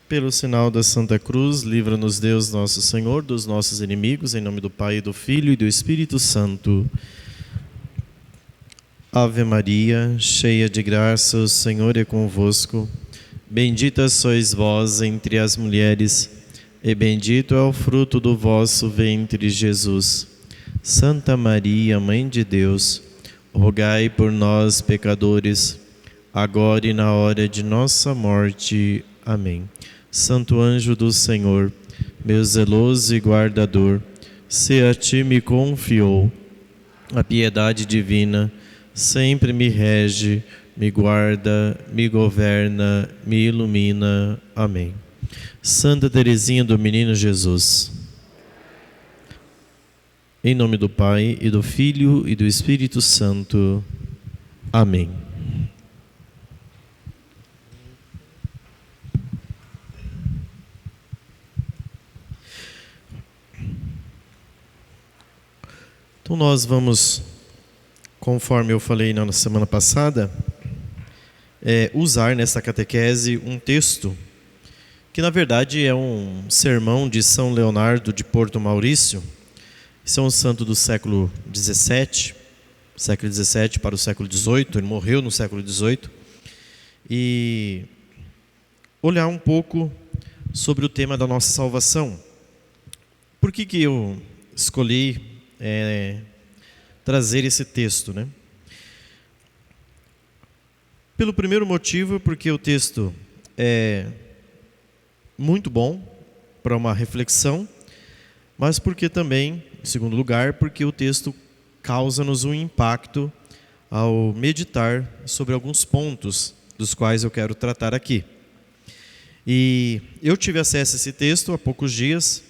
Pelo sinal da Santa Cruz, livra-nos Deus nosso Senhor dos nossos inimigos, em nome do Pai, do Filho e do Espírito Santo. Ave Maria, cheia de graça, o Senhor é convosco. Bendita sois vós entre as mulheres, e bendito é o fruto do vosso ventre, Jesus. Santa Maria, Mãe de Deus, rogai por nós, pecadores, agora e na hora de nossa morte. Amém. Santo anjo do Senhor, meu zeloso e guardador, se a ti me confiou a piedade divina, sempre me rege, me guarda, me governa, me ilumina. Amém. Santa Teresinha do Menino Jesus. Em nome do Pai, e do Filho, e do Espírito Santo. Amém. Então nós vamos, conforme eu falei na semana passada, usar nessa catequese um texto que na verdade é um sermão de São Leonardo de Porto Maurício. Esse é um santo do século XVII, para o século XVIII, ele morreu no século XVIII, e olhar um pouco sobre o tema da nossa salvação. Por que eu escolhi trazer esse texto, né? Pelo primeiro motivo, porque o texto é muito bom para uma reflexão, mas porque também, em segundo lugar, porque o texto causa-nos um impacto ao meditar sobre alguns pontos dos quais eu quero tratar aqui. E eu tive acesso a esse texto há poucos dias,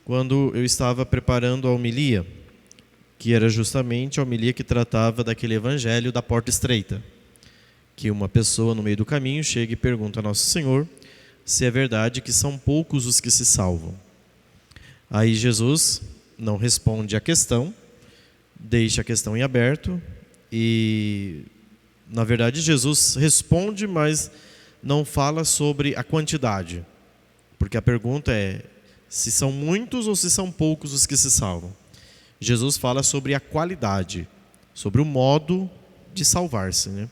quando eu estava preparando a homilia, que era justamente a homilia que tratava daquele evangelho da porta estreita, que uma pessoa no meio do caminho chega e pergunta a Nosso Senhor se é verdade que são poucos os que se salvam. Aí Jesus não responde à questão, deixa a questão em aberto e, na verdade, Jesus responde, mas não fala sobre a quantidade, porque a pergunta é se são muitos ou se são poucos os que se salvam. Jesus fala sobre a qualidade, sobre o modo de salvar-se, né?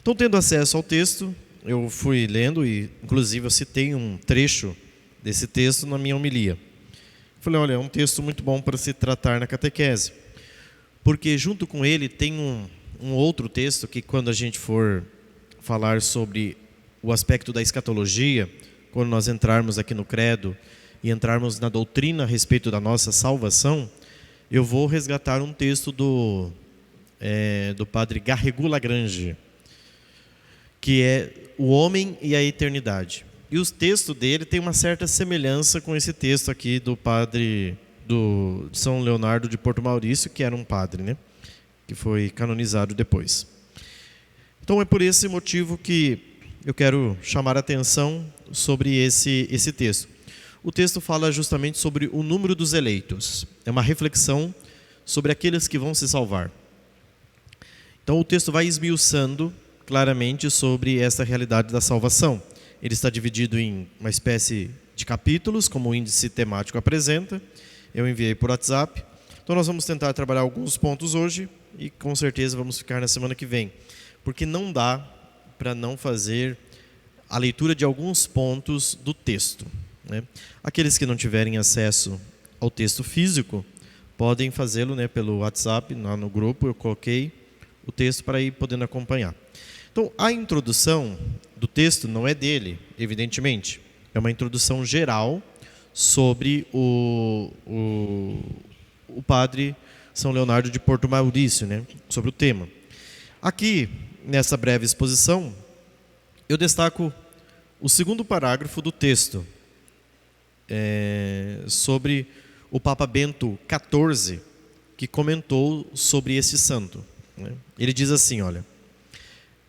Então, tendo acesso ao texto, eu fui lendo e, inclusive, eu citei um trecho desse texto na minha homilia. Falei, olha, é um texto muito bom para se tratar na catequese, porque junto com ele tem um outro texto que, quando a gente for falar sobre o aspecto da escatologia, quando nós entrarmos aqui no credo e entrarmos na doutrina a respeito da nossa salvação, eu vou resgatar um texto do padre Garrigou Lagrange, que é O Homem e a Eternidade. E o texto dele tem uma certa semelhança com esse texto aqui do padre de São Leonardo de Porto Maurício, que era um padre, né? Que foi canonizado depois. Então é por esse motivo que eu quero chamar a atenção sobre esse texto. O texto fala justamente sobre o número dos eleitos. É uma reflexão sobre aqueles que vão se salvar. Então o texto vai esmiuçando claramente sobre essa realidade da salvação. Ele está dividido em uma espécie de capítulos, como o índice temático apresenta. Eu enviei por WhatsApp. Então nós vamos tentar trabalhar alguns pontos hoje e com certeza vamos ficar na semana que vem. Porque não dá para não fazer a leitura de alguns pontos do texto, né? Aqueles que não tiverem acesso ao texto físico podem fazê-lo, né, pelo WhatsApp, lá no grupo eu coloquei o texto para ir podendo acompanhar. Então a introdução do texto não é dele, evidentemente, é uma introdução geral sobre o padre São Leonardo de Porto Maurício, né, sobre o tema. Aqui, nessa breve exposição, eu destaco o segundo parágrafo do texto, sobre o Papa Bento XIV, que comentou sobre este santo, né? Ele diz assim, olha: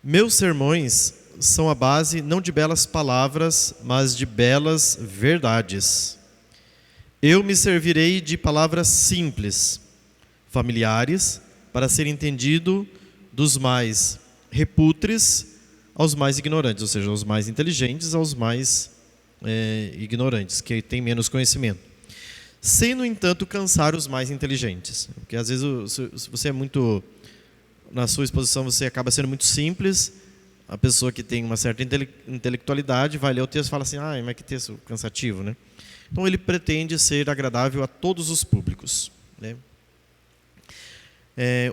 meus sermões são a base não de belas palavras, mas de belas verdades. Eu me servirei de palavras simples, familiares, para ser entendido dos mais reputres aos mais ignorantes, ou seja, aos mais inteligentes aos mais ignorantes, que têm menos conhecimento. Sem, no entanto, cansar os mais inteligentes. Porque às vezes, se você é muito... Na sua exposição, você acaba sendo muito simples. A pessoa que tem uma certa intelectualidade vai ler o texto e fala assim, mas que texto cansativo, né? Então, ele pretende ser agradável a todos os públicos, né?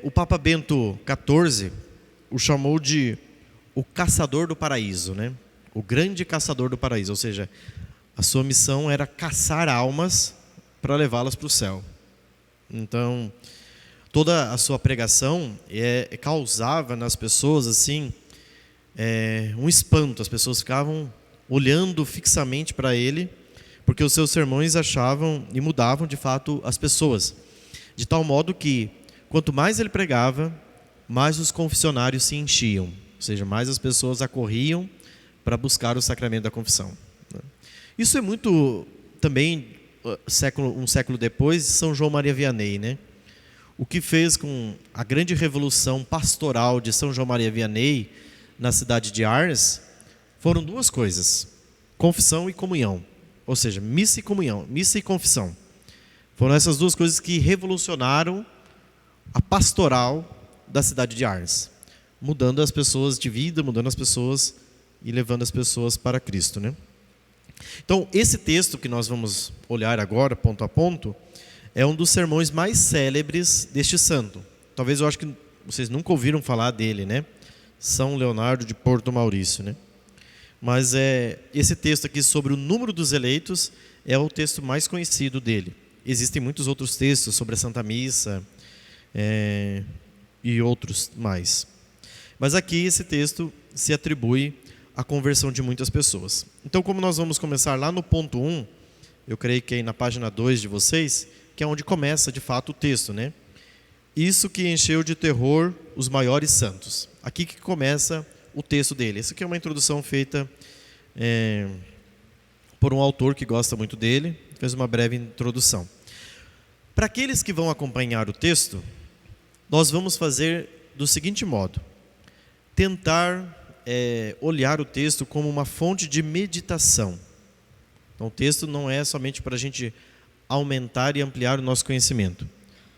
O Papa Bento XIV o chamou de o caçador do paraíso, né? O grande caçador do paraíso, ou seja, a sua missão era caçar almas para levá-las para o céu. Então, toda a sua pregação causava nas pessoas assim um espanto. As pessoas ficavam olhando fixamente para ele, porque os seus sermões achavam e mudavam de fato as pessoas, de tal modo que quanto mais ele pregava, mais os confessionários se enchiam, ou seja, mais as pessoas acorriam para buscar o sacramento da confissão. Isso é muito também um século depois, São João Maria Vianney, né? O que fez com a grande revolução pastoral de São João Maria Vianney na cidade de Ars foram duas coisas: confissão e comunhão, ou seja, missa e comunhão, missa e confissão. Foram essas duas coisas que revolucionaram a pastoral da cidade de Ars, mudando as pessoas de vida, mudando as pessoas e levando as pessoas para Cristo, né? Então, esse texto que nós vamos olhar agora, ponto a ponto, é um dos sermões mais célebres deste santo. Talvez eu acho que vocês nunca ouviram falar dele, né? São Leonardo de Porto Maurício, né? Mas esse texto aqui sobre o número dos eleitos é o texto mais conhecido dele. Existem muitos outros textos sobre a Santa Missa e outros mais. Mas aqui esse texto se atribui à conversão de muitas pessoas. Então, como nós vamos começar lá no ponto 1, eu creio que é aí na página 2 de vocês, que é onde começa de fato o texto, né? Isso que encheu de terror os maiores santos. Aqui que começa o texto dele. Essa aqui é uma introdução feita por um autor que gosta muito dele, fez uma breve introdução. Para aqueles que vão acompanhar o texto, nós vamos fazer do seguinte modo: tentar olhar o texto como uma fonte de meditação. Então, o texto não é somente para a gente aumentar e ampliar o nosso conhecimento.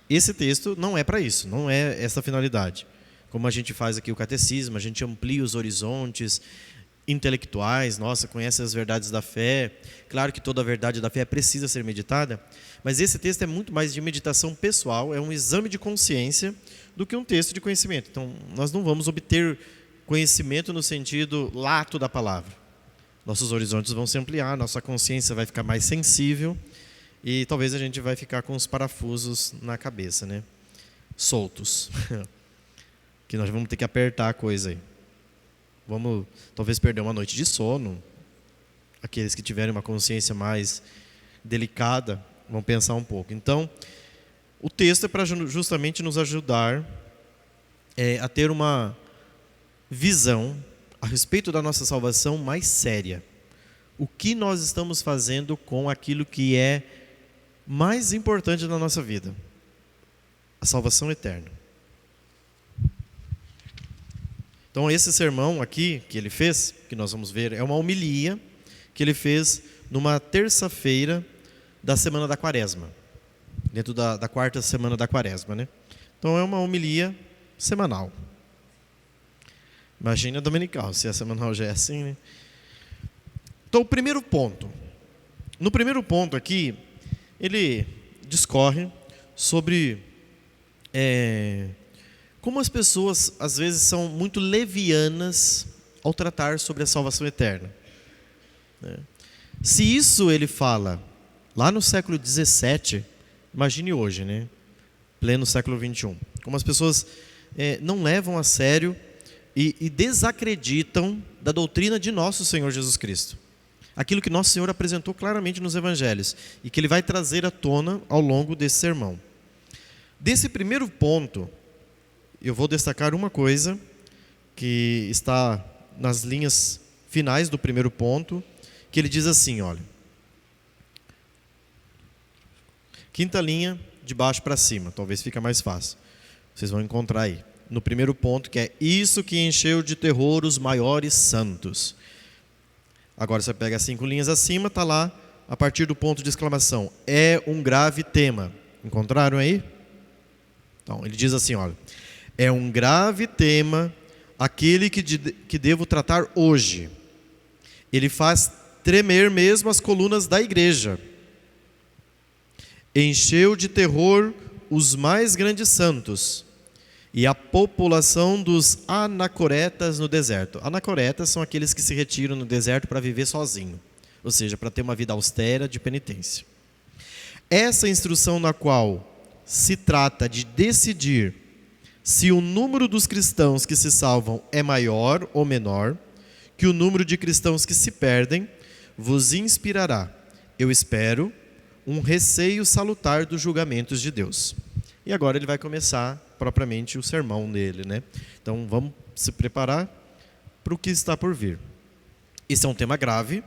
Esse texto não é para isso, não é essa finalidade. Como a gente faz aqui o catecismo, a gente amplia os horizontes intelectuais, conhece as verdades da fé. Claro que toda a verdade da fé precisa ser meditada, mas esse texto é muito mais de meditação pessoal, é um exame de consciência do que um texto de conhecimento. Então, nós não vamos obter conhecimento no sentido lato da palavra. Nossos horizontes vão se ampliar, nossa consciência vai ficar mais sensível e talvez a gente vai ficar com os parafusos na cabeça, né? Soltos. Que nós vamos ter que apertar a coisa aí. Vamos talvez perder uma noite de sono. Aqueles que tiverem uma consciência mais delicada vão pensar um pouco. Então, o texto é para justamente nos ajudar a ter uma visão a respeito da nossa salvação mais séria. O que nós estamos fazendo com aquilo que é mais importante na nossa vida? A salvação eterna. Então, esse sermão aqui que ele fez, que nós vamos ver, é uma homilia que ele fez numa terça-feira da semana da Quaresma, dentro da quarta semana da Quaresma, né? Então, é uma homilia semanal. Imagina a dominical, se a semanal já é assim, né? Então, o primeiro ponto. No primeiro ponto aqui, ele discorre sobre como as pessoas, às vezes, são muito levianas ao tratar sobre a salvação eterna. Se isso ele fala lá no século XVII, imagine hoje, né? Pleno século XXI. Como as pessoas não levam a sério e desacreditam da doutrina de nosso Senhor Jesus Cristo. Aquilo que nosso Senhor apresentou claramente nos evangelhos e que ele vai trazer à tona ao longo desse sermão. Desse primeiro ponto, eu vou destacar uma coisa que está nas linhas finais do primeiro ponto, que ele diz assim, olha. Quinta linha, de baixo para cima, talvez fica mais fácil. Vocês vão encontrar aí. No primeiro ponto, que é isso que encheu de terror os maiores santos. Agora você pega 5 linhas acima, está lá a partir do ponto de exclamação. É um grave tema. Encontraram aí? Então, ele diz assim, olha. É um grave tema aquele que devo tratar hoje. Ele faz tremer mesmo as colunas da igreja. Encheu de terror os mais grandes santos e a população dos anacoretas no deserto. Anacoretas são aqueles que se retiram no deserto para viver sozinho, ou seja, para ter uma vida austera de penitência. Essa instrução na qual se trata de decidir se o número dos cristãos que se salvam é maior ou menor que o número de cristãos que se perdem, vos inspirará, eu espero, um receio salutar dos julgamentos de Deus. E agora ele vai começar propriamente o sermão dele, né? Então vamos se preparar para o que está por vir. Esse é um tema grave,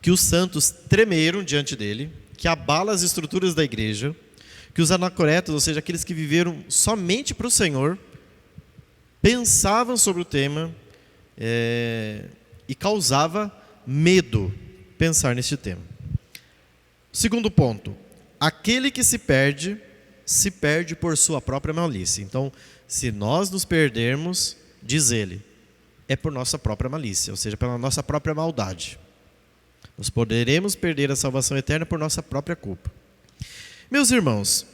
que os santos tremeram diante dele, que abala as estruturas da igreja, que os anacoretas, ou seja, aqueles que viveram somente para o Senhor, pensavam sobre o tema e causava medo pensar neste tema. Segundo ponto, aquele que se perde por sua própria malícia. Então, se nós nos perdermos, diz ele, é por nossa própria malícia, ou seja, pela nossa própria maldade. Nós poderemos perder a salvação eterna por nossa própria culpa. Meus irmãos,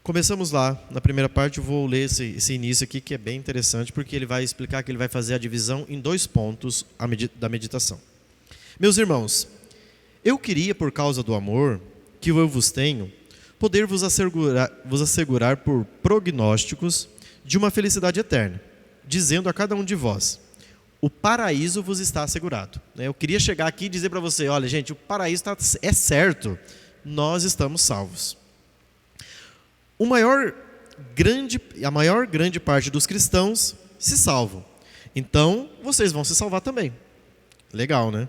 começamos lá na primeira parte. Eu vou ler esse início aqui, que é bem interessante, porque ele vai explicar que ele vai fazer a divisão em 2 pontos da meditação. Meus irmãos, eu queria, por causa do amor que eu vos tenho, poder vos assegurar por prognósticos de uma felicidade eterna, dizendo a cada um de vós, o paraíso vos está assegurado. Eu queria chegar aqui e dizer para você, olha gente, o paraíso é certo, nós estamos salvos. A maior grande parte dos cristãos se salvam. Então, vocês vão se salvar também. Legal, né?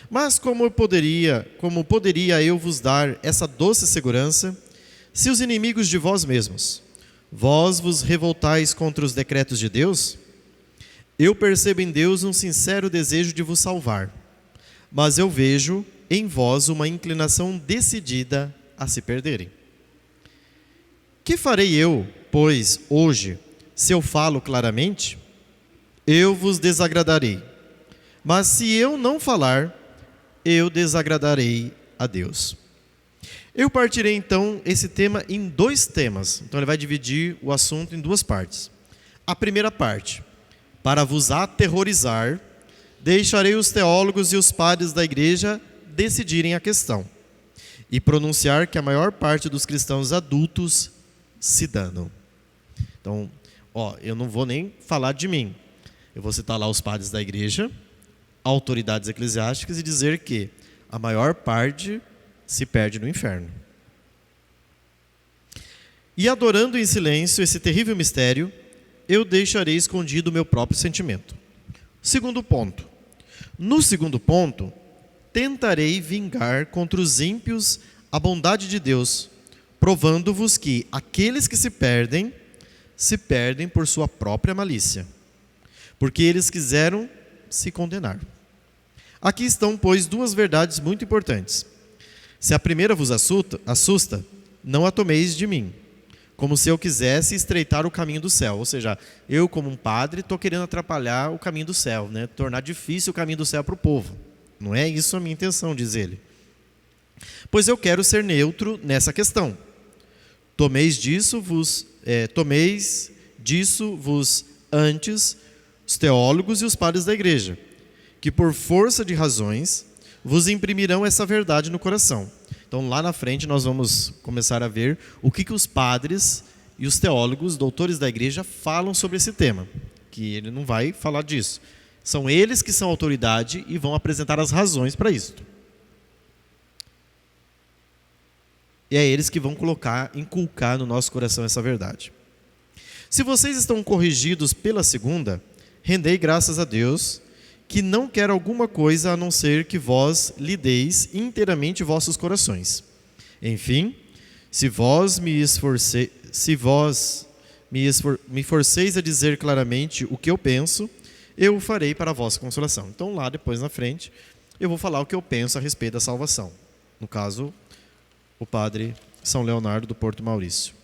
Mas como poderia eu vos dar essa doce segurança, se os inimigos de vós mesmos, vós vos revoltais contra os decretos de Deus? Eu percebo em Deus um sincero desejo de vos salvar, mas eu vejo em vós uma inclinação decidida a se perderem. Que farei eu, pois, hoje, se eu falo claramente? Eu vos desagradarei. Mas se eu não falar, eu desagradarei a Deus. Eu partirei então esse tema em 2 temas. Então ele vai dividir o assunto em 2 partes. A primeira parte, para vos aterrorizar, deixarei os teólogos e os padres da igreja decidirem a questão e pronunciar que a maior parte dos cristãos adultos se danam. Então, eu não vou nem falar de mim. Eu vou citar lá os padres da igreja, autoridades eclesiásticas, e dizer que a maior parte se perde no inferno. E adorando em silêncio esse terrível mistério, eu deixarei escondido o meu próprio sentimento. Segundo ponto. No segundo ponto, tentarei vingar contra os ímpios a bondade de Deus, provando-vos que aqueles que se perdem por sua própria malícia, porque eles quiseram se condenar. Aqui estão, pois, 2 verdades muito importantes. Se a primeira vos assusta, não a tomeis de mim, como se eu quisesse estreitar o caminho do céu. Ou seja, eu como um padre estou querendo atrapalhar o caminho do céu, né? Tornar difícil o caminho do céu para o povo. Não é isso a minha intenção, diz ele. Pois eu quero ser neutro nessa questão. Tomeis disso vos antes os teólogos e os padres da igreja, que por força de razões vos imprimirão essa verdade no coração. Então lá na frente nós vamos começar a ver o que os padres e os teólogos, doutores da igreja, falam sobre esse tema, que ele não vai falar disso. São eles que são autoridade e vão apresentar as razões para isso. E é eles que vão inculcar no nosso coração essa verdade. Se vocês estão corrigidos pela segunda, rendei graças a Deus, que não quer alguma coisa a não ser que vós lideis inteiramente vossos corações. Enfim, se vós me forceis a dizer claramente o que eu penso, eu o farei para a vossa consolação. Então lá depois na frente, eu vou falar o que eu penso a respeito da salvação. No caso, o padre São Leonardo do Porto Maurício.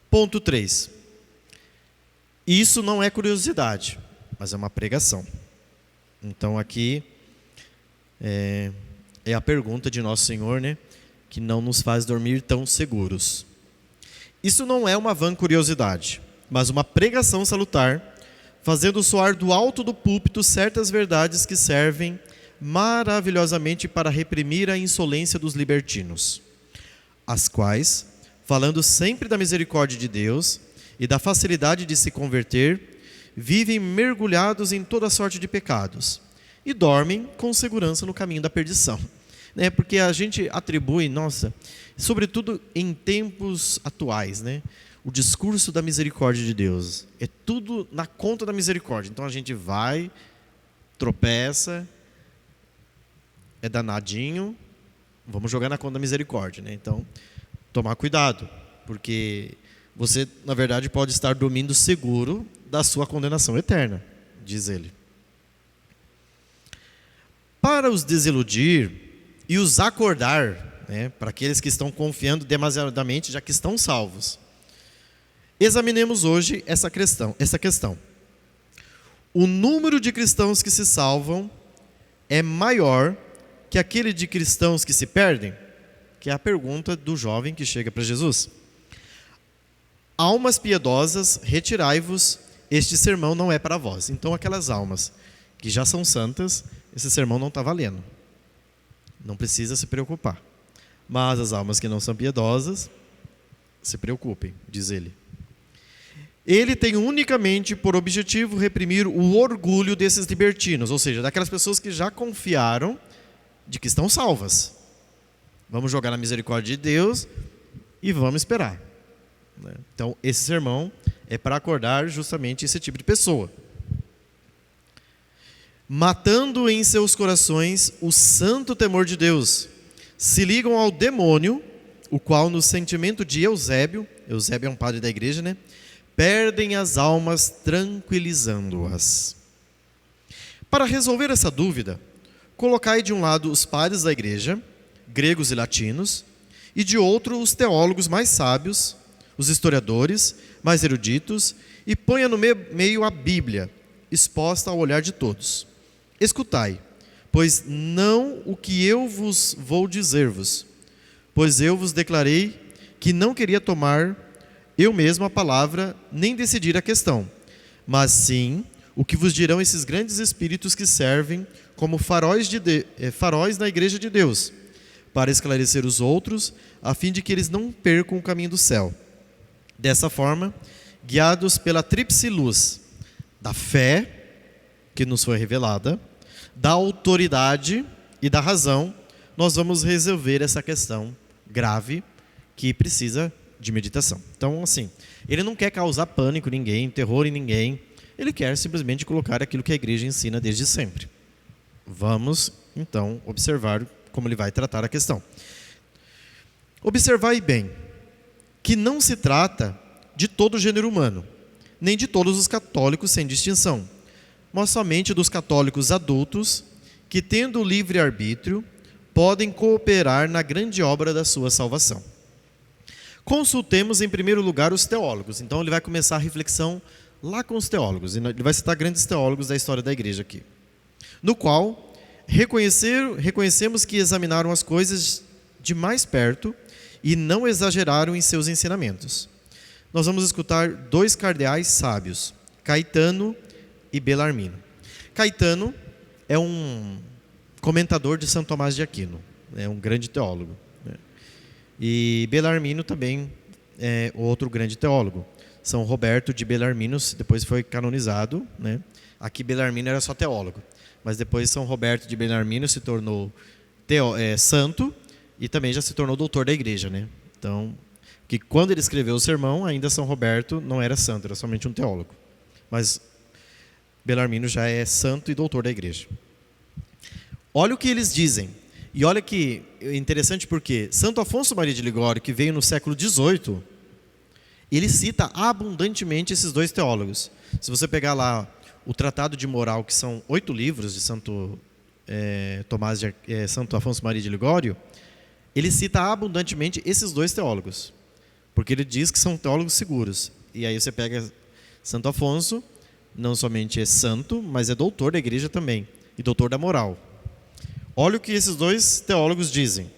Ponto 3. Isso não é curiosidade, mas é uma pregação. Então aqui é a pergunta de Nosso Senhor, né, que não nos faz dormir tão seguros. Isso não é uma vã curiosidade, mas uma pregação salutar, fazendo soar do alto do púlpito certas verdades que servem maravilhosamente para reprimir a insolência dos libertinos, as quais, falando sempre da misericórdia de Deus e da facilidade de se converter, vivem mergulhados em toda sorte de pecados e dormem com segurança no caminho da perdição. Porque a gente atribui, sobretudo em tempos atuais, o discurso da misericórdia de Deus. É tudo na conta da misericórdia. Então a gente vai, tropeça, é danadinho, vamos jogar na conta da misericórdia. Então, tomar cuidado, porque você, na verdade, pode estar dormindo seguro da sua condenação eterna, diz ele. Para os desiludir e os acordar, para aqueles que estão confiando demasiadamente, já que estão salvos, examinemos hoje essa questão. O número de cristãos que se salvam é maior que aquele de cristãos que se perdem? Que é a pergunta do jovem que chega para Jesus. Almas piedosas, retirai-vos, este sermão não é para vós. Então aquelas almas que já são santas, esse sermão não está valendo. Não precisa se preocupar. Mas as almas que não são piedosas, se preocupem, diz ele. Ele tem unicamente por objetivo reprimir o orgulho desses libertinos, ou seja, daquelas pessoas que já confiaram de que estão salvas. Vamos jogar na misericórdia de Deus e vamos esperar. Então, esse sermão é para acordar justamente esse tipo de pessoa. Matando em seus corações o santo temor de Deus, se ligam ao demônio, o qual no sentimento de Eusébio é um padre da igreja, perdem as almas tranquilizando-as. Para resolver essa dúvida, colocai de um lado os padres da igreja, gregos e latinos, e de outro os teólogos mais sábios, os historiadores mais eruditos, e ponha no meio a Bíblia, exposta ao olhar de todos. Escutai, pois não o que eu vos vou dizer-vos, pois eu vos declarei que não queria tomar eu mesmo a palavra, nem decidir a questão, mas sim o que vos dirão esses grandes espíritos que servem como faróis na igreja de Deus, para esclarecer os outros, a fim de que eles não percam o caminho do céu. Dessa forma, guiados pela tríplice luz da fé, que nos foi revelada, da autoridade e da razão, nós vamos resolver essa questão grave que precisa de meditação. Então, assim, ele não quer causar pânico em ninguém, terror em ninguém, ele quer simplesmente colocar aquilo que a igreja ensina desde sempre. Vamos, então, observar como ele vai tratar a questão. Observai bem que não se trata de todo o gênero humano, nem de todos os católicos sem distinção, mas somente dos católicos adultos que, tendo livre-arbítrio, podem cooperar na grande obra da sua salvação. Consultemos em primeiro lugar os teólogos. Então ele vai começar a reflexão lá com os teólogos. Ele vai citar grandes teólogos da história da igreja aqui. No qual reconhecemos que examinaram as coisas de mais perto e não exageraram em seus ensinamentos. Nós vamos escutar dois cardeais sábios, Caetano e Belarmino. Caetano é um comentador de São Tomás de Aquino, é um grande teólogo. E Belarmino também é outro grande teólogo. São Roberto de Belarmino, depois foi canonizado. Aqui Belarmino era só teólogo, mas depois São Roberto de Belarmino se tornou santo e também já se tornou doutor da igreja. Então, que quando ele escreveu o sermão, ainda São Roberto não era santo, era somente um teólogo. Mas Belarmino já é santo e doutor da igreja. Olha o que eles dizem. E olha que interessante porque Santo Afonso Maria de Ligório, que veio no século XVIII, ele cita abundantemente esses dois teólogos. Se você pegar lá o Tratado de Moral, que são 8 livros de Santo Santo Afonso Maria de Ligório, ele cita abundantemente esses dois teólogos, porque ele diz que são teólogos seguros. E aí você pega Santo Afonso, não somente é santo, mas é doutor da igreja também, e doutor da moral. Olha o que esses dois teólogos dizem.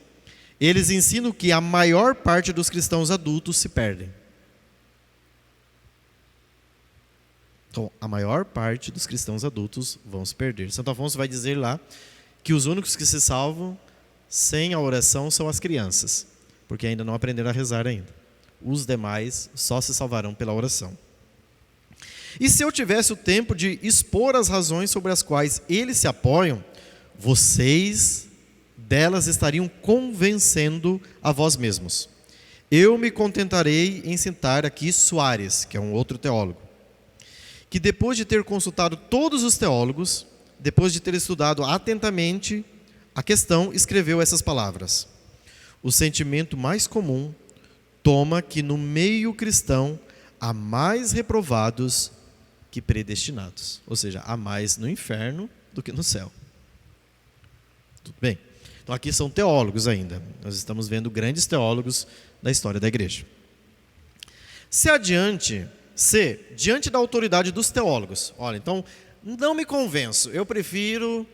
Eles ensinam que a maior parte dos cristãos adultos se perdem. Então, a maior parte dos cristãos adultos vão se perder. Santo Afonso vai dizer lá que os únicos que se salvam sem a oração são as crianças, porque ainda não aprenderam a rezar ainda. Os demais só se salvarão pela oração. E se eu tivesse o tempo de expor as razões sobre as quais eles se apoiam, vocês delas estariam convencendo a vós mesmos. Eu me contentarei em citar aqui Soares, que é um outro teólogo, que depois de ter consultado todos os teólogos, depois de ter estudado atentamente a questão, escreveu essas palavras: o sentimento mais comum toma que no meio cristão há mais reprovados que predestinados. Ou seja, há mais no inferno do que no céu. Tudo bem? Então aqui são teólogos ainda. Nós estamos vendo grandes teólogos da história da igreja. Diante da autoridade dos teólogos, olha, então, não me convenço, eu prefiro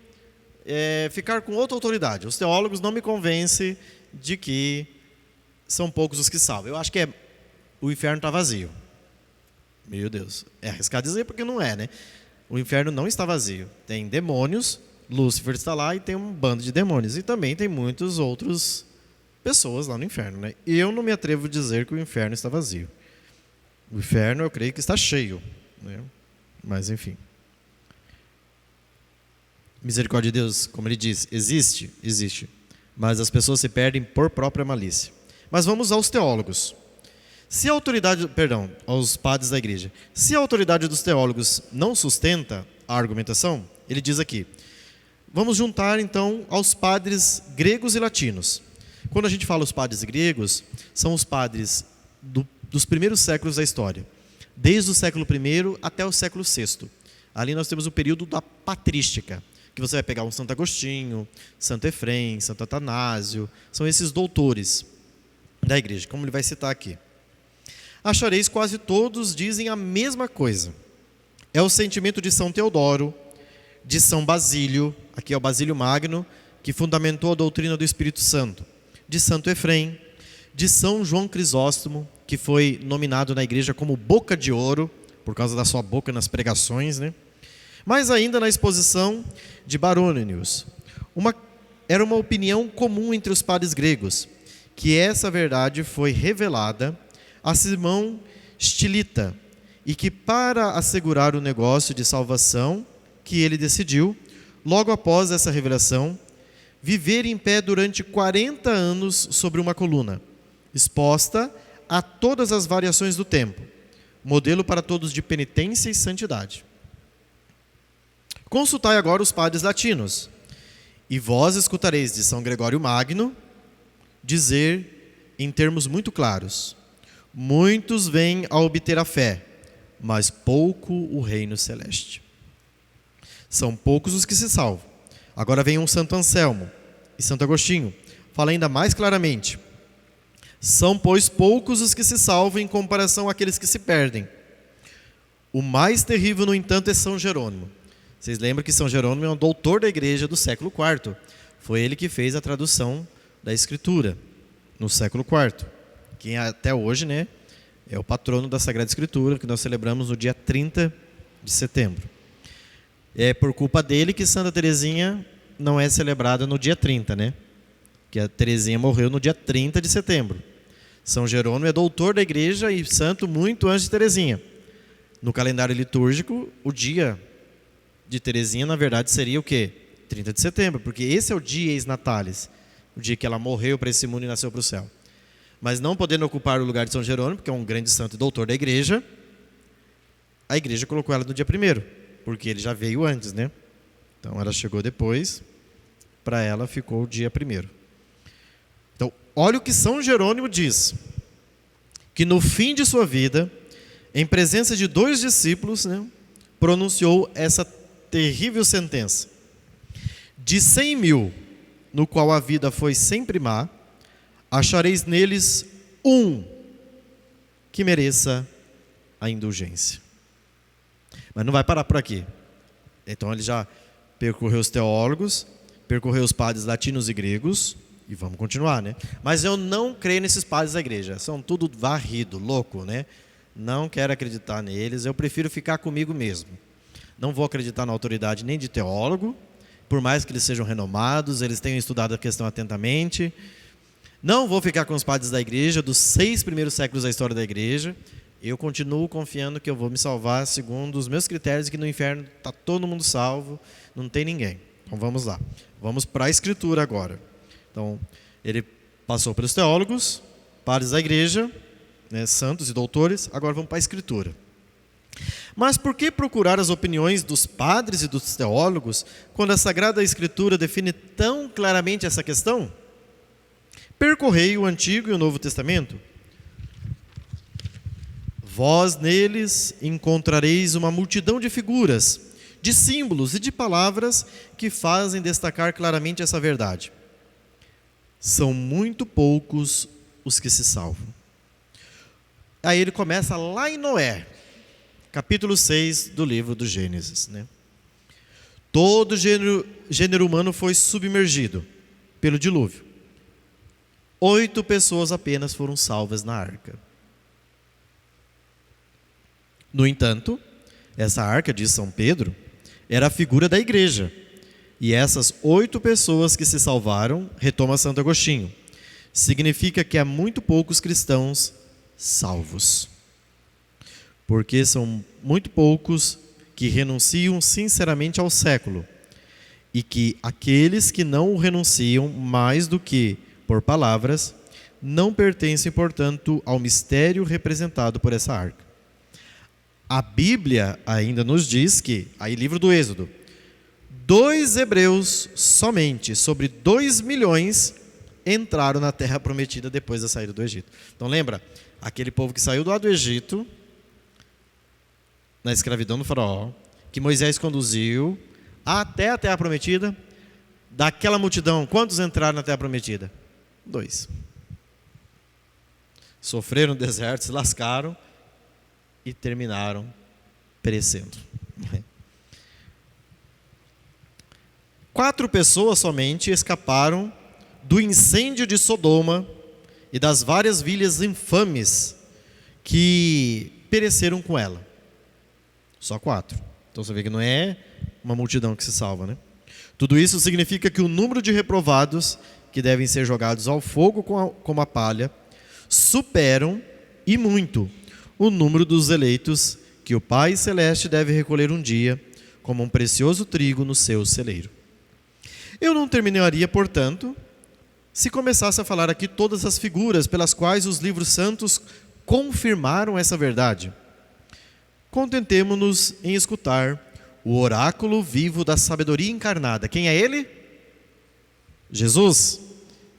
ficar com outra autoridade. Os teólogos não me convencem de que são poucos os que salvam. Eu acho que o inferno está vazio. Meu Deus, é arriscado dizer porque não é, né? O inferno não está vazio. Tem demônios, Lúcifer está lá e tem um bando de demônios. E também tem muitas outras pessoas lá no inferno, né? Eu não me atrevo a dizer que o inferno está vazio. O inferno, eu creio que está cheio, né? Mas, enfim. Misericórdia de Deus, como ele diz, existe? Existe. Mas as pessoas se perdem por própria malícia. Mas vamos aos teólogos. Aos padres da igreja. Se a autoridade dos teólogos não sustenta a argumentação, ele diz aqui, vamos juntar então aos padres gregos e latinos. Quando a gente fala os padres gregos, são os padres dos primeiros séculos da história, desde o século I até o século VI. Ali nós temos o período da patrística, que você vai pegar um Santo Agostinho, Santo Efrem, Santo Atanásio, são esses doutores da igreja, como ele vai citar aqui. Achareis quase todos dizem a mesma coisa. É o sentimento de São Teodoro, de São Basílio, aqui é o Basílio Magno, que fundamentou a doutrina do Espírito Santo, de Santo Efrem, de São João Crisóstomo, que foi nominado na igreja como boca de ouro, por causa da sua boca nas pregações, né? Mas ainda na exposição de Barônios. Era uma opinião comum entre os padres gregos, que essa verdade foi revelada a Simão Stilita, e que para assegurar o negócio de salvação que ele decidiu, logo após essa revelação, viver em pé durante 40 anos sobre uma coluna, exposta a todas as variações do tempo, modelo para todos de penitência e santidade. Consultai agora os padres latinos, e vós escutareis de São Gregório Magno dizer em termos muito claros: muitos vêm a obter a fé, mas pouco o reino celeste. São poucos os que se salvam. Agora vem um Santo Anselmo e Santo Agostinho, fala ainda mais claramente: são, pois, poucos os que se salvam em comparação àqueles que se perdem. O mais terrível, no entanto, é São Jerônimo. Vocês lembram que São Jerônimo é um doutor da igreja do século IV. Foi ele que fez a tradução da Escritura no século IV. Que até hoje, né, é o patrono da Sagrada Escritura, que nós celebramos no dia 30 de setembro. É por culpa dele que Santa Teresinha não é celebrada no dia 30, né? Que a Teresinha morreu no dia 30 de setembro. São Jerônimo é doutor da igreja e santo muito antes de Teresinha. No calendário litúrgico, o dia de Teresinha, na verdade, seria o quê? 30 de setembro, porque esse é o dia ex natalis, o dia que ela morreu para esse mundo e nasceu para o céu. Mas não podendo ocupar o lugar de São Jerônimo, que é um grande santo e doutor da igreja, a igreja colocou ela no dia 1º, porque ele já veio antes, né? Então ela chegou depois, para ela ficou o dia 1º. Então, olha o que São Jerônimo diz, que no fim de sua vida, em presença de 2 discípulos, né, pronunciou essa terrível sentença: De 100.000, no qual a vida foi sempre má, achareis neles um que mereça a indulgência. Mas não vai parar por aqui. Então ele já percorreu os teólogos, percorreu os padres latinos e gregos, e vamos continuar, né? Mas eu não creio nesses padres da igreja, são tudo varrido, louco, né? Não quero acreditar neles, eu prefiro ficar comigo mesmo. Não vou acreditar na autoridade nem de teólogo, por mais que eles sejam renomados, eles tenham estudado a questão atentamente. Não vou ficar com os padres da igreja, dos 6 primeiros séculos da história da igreja. Eu continuo confiando que eu vou me salvar segundo os meus critérios, que no inferno está todo mundo salvo, não tem ninguém. Então vamos lá, vamos para a escritura agora. Então ele passou pelos teólogos, padres da igreja, né, santos e doutores, agora vamos para a escritura. Mas por que procurar as opiniões dos padres e dos teólogos, quando a Sagrada Escritura define tão claramente essa questão? Percorrei o Antigo e o Novo Testamento. Vós neles encontrareis uma multidão de figuras, de símbolos e de palavras que fazem destacar claramente essa verdade. São muito poucos os que se salvam. Aí ele começa lá em Noé, capítulo 6 do livro do Gênesis, né? Todo gênero humano foi submergido pelo dilúvio. 8 pessoas apenas foram salvas na arca. No entanto, essa arca, diz São Pedro, era a figura da igreja. E essas 8 pessoas que se salvaram, retoma Santo Agostinho, significa que há muito poucos cristãos salvos. Porque são muito poucos que renunciam sinceramente ao século. E que aqueles que não o renunciam mais do que por palavras, não pertencem, portanto, ao mistério representado por essa arca. A Bíblia ainda nos diz que, aí livro do Êxodo, 2 hebreus somente, sobre 2 milhões, entraram na terra prometida depois da saída do Egito. Então lembra, aquele povo que saiu lá do Egito, na escravidão do faraó, que Moisés conduziu até a terra prometida, daquela multidão, quantos entraram na terra prometida? 2. Sofreram no deserto, se lascaram e terminaram perecendo. 4 pessoas somente escaparam do incêndio de Sodoma e das várias vilas infames que pereceram com ela. Só 4. Então você vê que não é uma multidão que se salva, né? Tudo isso significa que o número de reprovados que devem ser jogados ao fogo como a palha superam, e muito, o número dos eleitos que o Pai Celeste deve recolher um dia como um precioso trigo no seu celeiro. Eu não terminaria, portanto, se começasse a falar aqui todas as figuras pelas quais os livros santos confirmaram essa verdade. Contentemo-nos em escutar o oráculo vivo da sabedoria encarnada. Quem é ele? Jesus,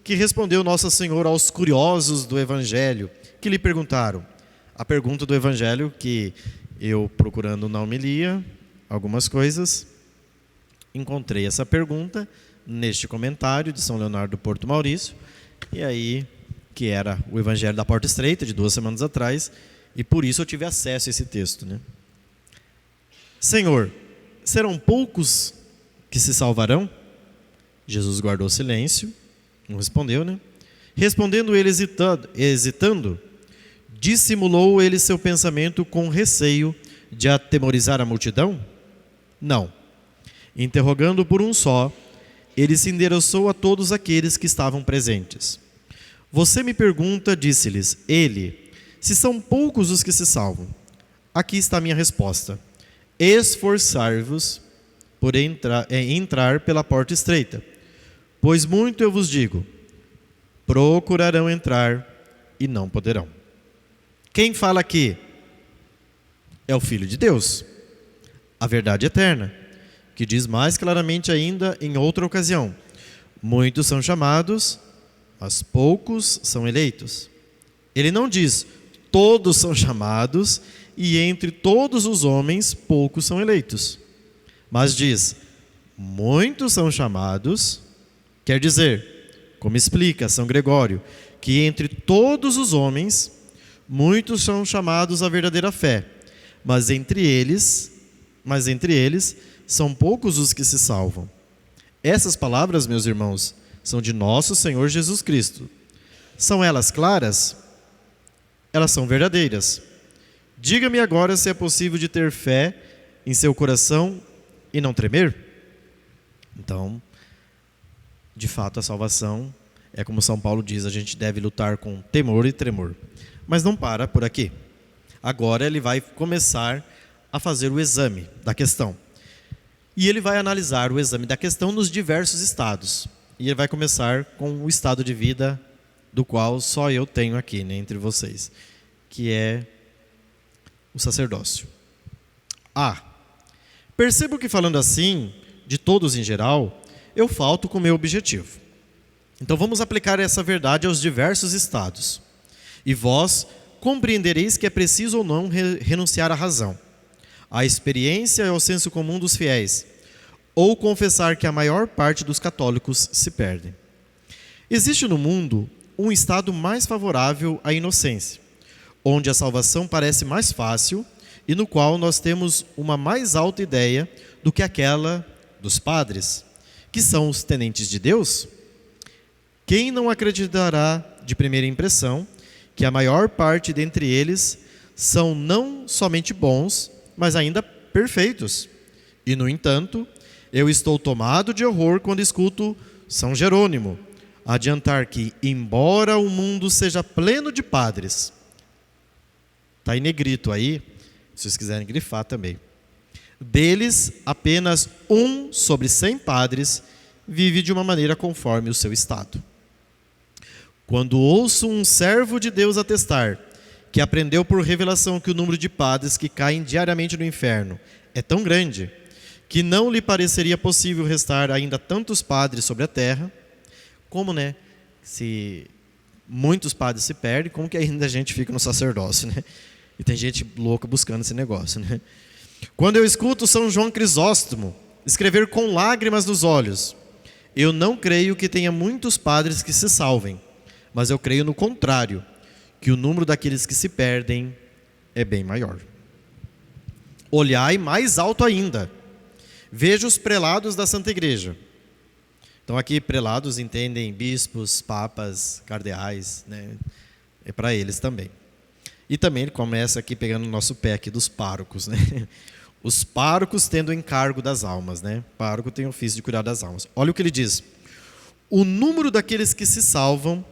que respondeu Nosso Senhor aos curiosos do Evangelho, que lhe perguntaram. A pergunta do Evangelho, que eu, procurando na homilia algumas coisas, encontrei essa pergunta neste comentário de São Leonardo do Porto Maurício, e aí, que era o Evangelho da Porta Estreita, de 2 semanas atrás, e por isso eu tive acesso a esse texto, né? Senhor, serão poucos que se salvarão? Jesus guardou silêncio, não respondeu, né? Respondendo ele hesitando, dissimulou ele seu pensamento com receio de atemorizar a multidão? Não. Interrogando por um só, ele se endereçou a todos aqueles que estavam presentes. Você me pergunta, disse-lhes ele, se são poucos os que se salvam. Aqui está a minha resposta. Esforçai-vos por entrar pela porta estreita, pois muito eu vos digo, procurarão entrar e não poderão. Quem fala aqui é o Filho de Deus, a verdade eterna, que diz mais claramente ainda em outra ocasião, muitos são chamados, mas poucos são eleitos. Ele não diz, todos são chamados, e entre todos os homens, poucos são eleitos. Mas diz, muitos são chamados, quer dizer, como explica São Gregório, que entre todos os homens, muitos são chamados à verdadeira fé, mas entre eles são poucos os que se salvam. Essas palavras, meus irmãos, são de nosso Senhor Jesus Cristo. São elas claras? Elas são verdadeiras. Diga-me agora se é possível de ter fé em seu coração e não tremer? Então, de fato, a salvação é como São Paulo diz, a gente deve lutar com temor e tremor. Mas não para por aqui. Agora ele vai começar a fazer o exame da questão. E ele vai analisar o exame da questão nos diversos estados. E ele vai começar com o estado de vida do qual só eu tenho aqui, né, entre vocês, que é o sacerdócio. Percebo que falando assim, de todos em geral, eu falto com o meu objetivo. Então vamos aplicar essa verdade aos diversos estados. E vós compreendereis que é preciso ou não renunciar à razão, à experiência e ao senso comum dos fiéis, ou confessar que a maior parte dos católicos se perdem. Existe no mundo um estado mais favorável à inocência, onde a salvação parece mais fácil e no qual nós temos uma mais alta ideia do que aquela dos padres, que são os tenentes de Deus. Quem não acreditará de primeira impressão que a maior parte dentre eles são não somente bons, mas ainda perfeitos? E, no entanto, eu estou tomado de horror quando escuto São Jerônimo adiantar que, embora o mundo seja pleno de padres, está em negrito aí, se vocês quiserem grifar também, deles apenas 1 sobre 100 padres vive de uma maneira conforme o seu estado. Quando ouço um servo de Deus atestar que aprendeu por revelação que o número de padres que caem diariamente no inferno é tão grande que não lhe pareceria possível restar ainda tantos padres sobre a terra, como, né, se muitos padres se perdem, como que ainda a gente fica no sacerdócio, né? E tem gente louca buscando esse negócio, né? Quando eu escuto São João Crisóstomo escrever com lágrimas nos olhos, eu não creio que tenha muitos padres que se salvem, mas eu creio no contrário, que o número daqueles que se perdem é bem maior. Olhai mais alto ainda. Veja os prelados da Santa Igreja. Então aqui prelados entendem bispos, papas, cardeais, né? É para eles também. E também ele começa aqui pegando o nosso pé aqui dos párocos, né? Os párocos tendo o encargo das almas, né? Pároco tem o ofício de cuidar das almas. Olha o que ele diz. O número daqueles que se salvam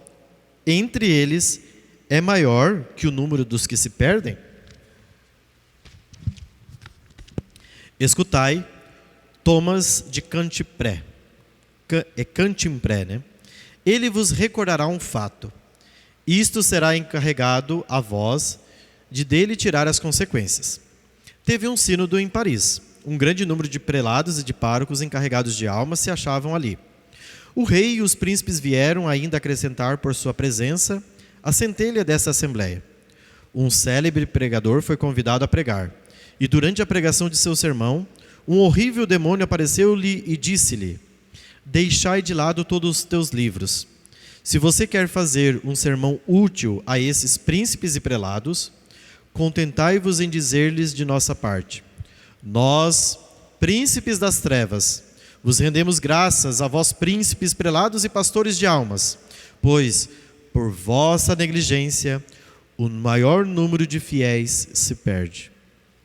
entre eles é maior que o número dos que se perdem? Escutai Thomas de Cantimpré. É Cantimpré, né? Ele vos recordará um fato. Isto será encarregado a vós de dele tirar as consequências. Teve um sínodo em Paris. Um grande número de prelados e de párocos encarregados de almas se achavam ali. O rei e os príncipes vieram ainda acrescentar por sua presença a centelha dessa assembleia. Um célebre pregador foi convidado a pregar. E durante a pregação de seu sermão, um horrível demônio apareceu-lhe e disse-lhe: deixai de lado todos os teus livros. Se você quer fazer um sermão útil a esses príncipes e prelados, contentai-vos em dizer-lhes de nossa parte: nós, príncipes das trevas, vos rendemos graças a vós, príncipes, prelados e pastores de almas, pois, por vossa negligência, o maior número de fiéis se perde.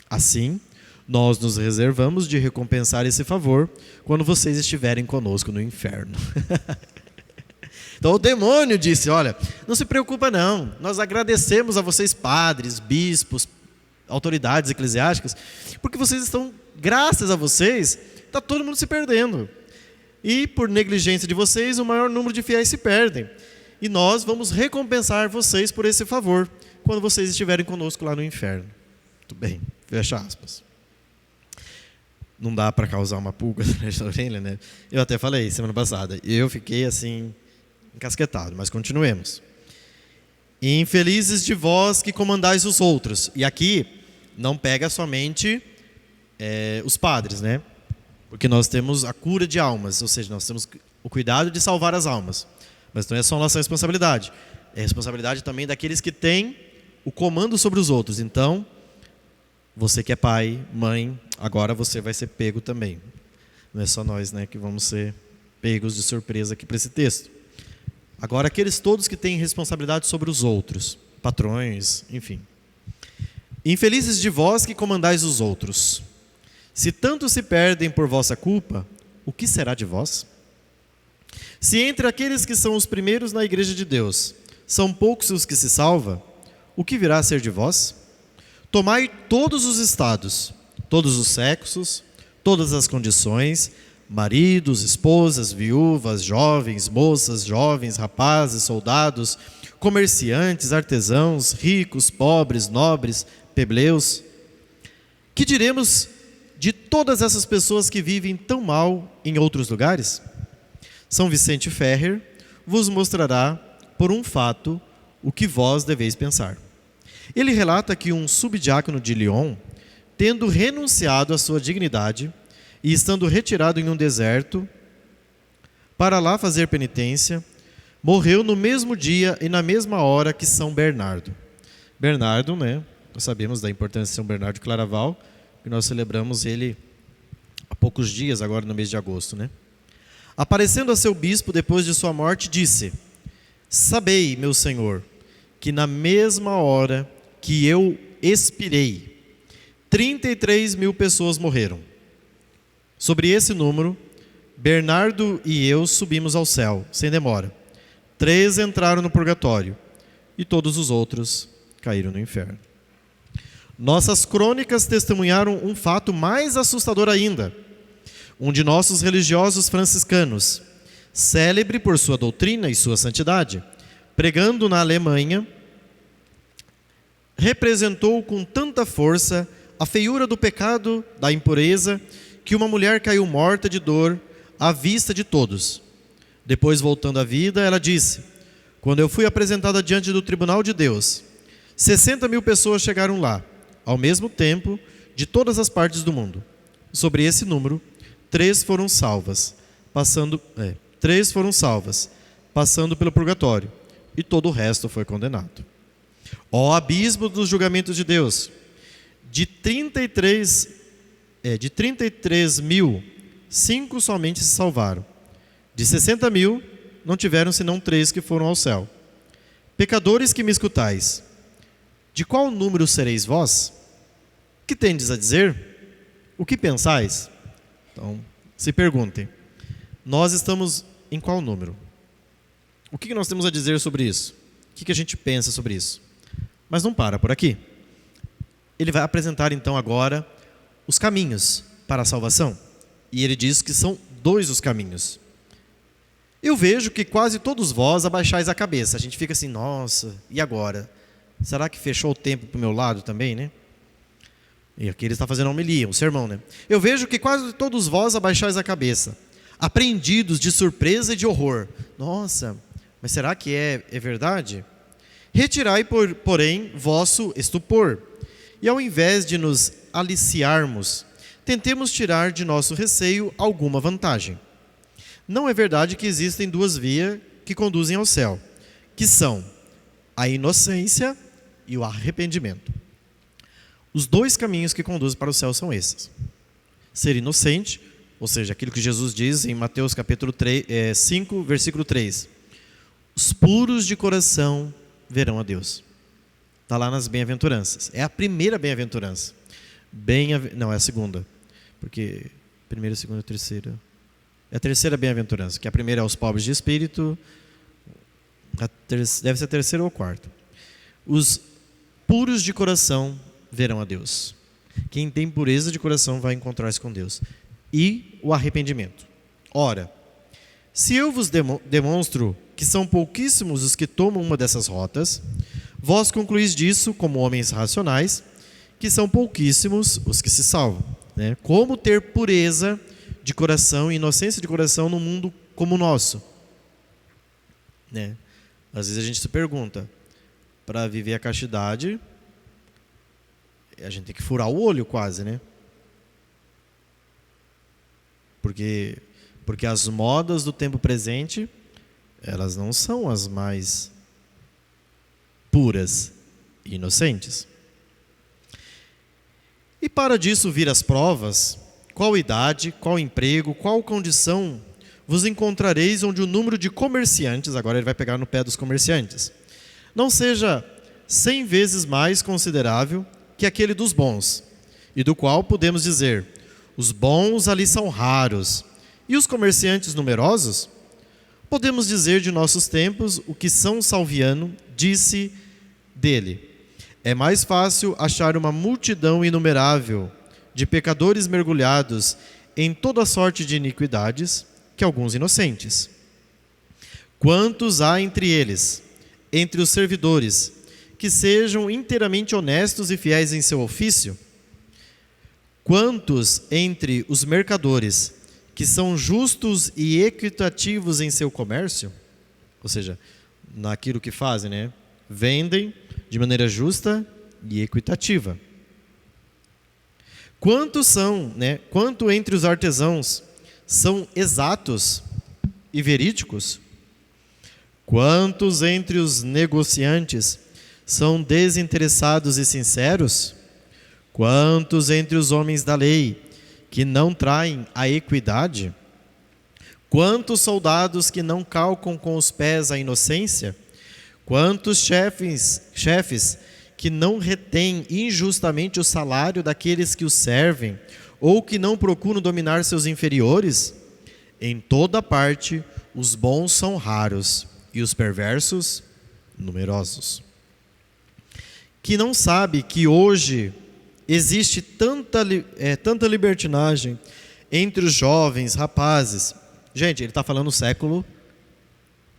Assim, nós nos reservamos de recompensar esse favor quando vocês estiverem conosco no inferno. Então o demônio disse: olha, não se preocupa não, nós agradecemos a vocês padres, bispos, autoridades eclesiásticas, porque vocês estão, graças a vocês, está todo mundo se perdendo. E por negligência de vocês, o maior número de fiéis se perdem. E nós vamos recompensar vocês por esse favor, quando vocês estiverem conosco lá no inferno. Muito bem, fecha aspas. Não dá para causar uma pulga na orelha, né? Eu até falei semana passada, eu fiquei assim, encasquetado, mas continuemos. Infelizes de vós que comandais os outros. E aqui não pega somente os padres, né? Porque nós temos a cura de almas, ou seja, nós temos o cuidado de salvar as almas. Mas não é só nossa responsabilidade. É responsabilidade também daqueles que têm o comando sobre os outros. Então, você que é pai, mãe, agora você vai ser pego também. Não é só nós, né, que vamos ser pegos de surpresa aqui para esse texto. Agora, aqueles todos que têm responsabilidade sobre os outros, patrões, enfim. Infelizes de vós que comandais os outros. Se tanto se perdem por vossa culpa, o que será de vós? Se entre aqueles que são os primeiros na igreja de Deus, são poucos os que se salvam, o que virá a ser de vós? Tomai todos os estados, todos os sexos, todas as condições, maridos, esposas, viúvas, jovens, moças, jovens, rapazes, soldados, comerciantes, artesãos, ricos, pobres, nobres, plebeus. Que diremos de todas essas pessoas que vivem tão mal em outros lugares? São Vicente Ferrer vos mostrará, por um fato, o que vós deveis pensar. Ele relata que um subdiácono de Lyon, tendo renunciado à sua dignidade e estando retirado em um deserto para lá fazer penitência, morreu no mesmo dia e na mesma hora que São Bernardo. Bernardo, né? Nós sabemos da importância de São Bernardo de Claraval, que nós celebramos ele há poucos dias, agora no mês de agosto, né? Aparecendo a seu bispo depois de sua morte, disse: sabei, meu senhor, que na mesma hora que eu expirei, 33.000 pessoas morreram. Sobre esse número, Bernardo e eu subimos ao céu, sem demora. 3 entraram no purgatório e todos os outros caíram no inferno. Nossas crônicas testemunharam um fato mais assustador ainda. Um de nossos religiosos franciscanos, célebre por sua doutrina e sua santidade, pregando na Alemanha, representou com tanta força a feiura do pecado, da impureza, que uma mulher caiu morta de dor à vista de todos. Depois, voltando à vida, ela disse: quando eu fui apresentada diante do tribunal de Deus, 60.000 pessoas chegaram lá, ao mesmo tempo, de todas as partes do mundo. Sobre esse número, 3 foram salvas, passando pelo purgatório, e todo o resto foi condenado. Ó abismo dos julgamentos de Deus! De 33.000, 5 somente se salvaram. De 60.000, não tiveram senão 3 que foram ao céu. Pecadores que me escutais, de qual número sereis vós? Que tendes a dizer? O que pensais? Então, se perguntem, nós estamos em qual número? O que nós temos a dizer sobre isso? O que a gente pensa sobre isso? Mas não para por aqui. Ele vai apresentar então agora os caminhos para a salvação. E ele diz que são 2 os caminhos. Eu vejo que quase todos vós abaixais a cabeça. A gente fica assim, nossa, e agora? Será que fechou o tempo para o meu lado também, né? E aqui ele está fazendo uma homilia, um sermão, né? Eu vejo que quase todos vós abaixais a cabeça, apreendidos de surpresa e de horror. Nossa, mas será que é verdade? Retirai, porém, vosso estupor, e ao invés de nos aliciarmos, tentemos tirar de nosso receio alguma vantagem. Não é verdade que existem 2 vias que conduzem ao céu, que são a inocência e o arrependimento. Os 2 caminhos que conduzem para o céu são esses. Ser inocente, ou seja, aquilo que Jesus diz em Mateus capítulo 5, versículo 3. Os puros de coração verão a Deus. Está lá nas bem-aventuranças. É a primeira bem-aventurança. Não, é a segunda. Porque primeira, segunda, terceira. É a terceira bem-aventurança. Que a primeira é os pobres de espírito. Deve ser a terceira ou a quarta. Os puros de coração verão a Deus. Quem tem pureza de coração vai encontrar-se com Deus. E o arrependimento. Ora, se eu vos demonstro que são pouquíssimos os que tomam uma dessas rotas, vós concluís disso, como homens racionais, que são pouquíssimos os que se salvam. Né? Como ter pureza de coração e inocência de coração num mundo como o nosso? Né? Às vezes a gente se pergunta, para viver a castidade, a gente tem que furar o olho quase, né? Porque as modas do tempo presente, elas não são as mais puras e inocentes. E para disso vir as provas, qual idade, qual emprego, qual condição vos encontrareis onde o número de comerciantes, agora ele vai pegar no pé dos comerciantes, não seja 100 vezes mais considerável que aquele dos bons, e do qual podemos dizer, os bons ali são raros, e os comerciantes numerosos? Podemos dizer de nossos tempos o que São Salviano disse dele. É mais fácil achar uma multidão inumerável de pecadores mergulhados em toda sorte de iniquidades que alguns inocentes. Quantos há entre eles, entre os servidores, que sejam inteiramente honestos e fiéis em seu ofício? Quantos entre os mercadores, que são justos e equitativos em seu comércio? Ou seja, naquilo que fazem, né? Vendem de maneira justa e equitativa. Quantos são, né? Quanto entre os artesãos são exatos e verídicos? Quantos entre os negociantes são desinteressados e sinceros? Quantos entre os homens da lei que não traem a equidade? Quantos soldados que não calcam com os pés a inocência? Quantos chefes que não retêm injustamente o salário daqueles que os servem, ou que não procuram dominar seus inferiores? Em toda parte, os bons são raros, e os perversos, numerosos. Que não sabe que hoje existe tanta libertinagem entre os jovens, rapazes. Gente, ele está falando no século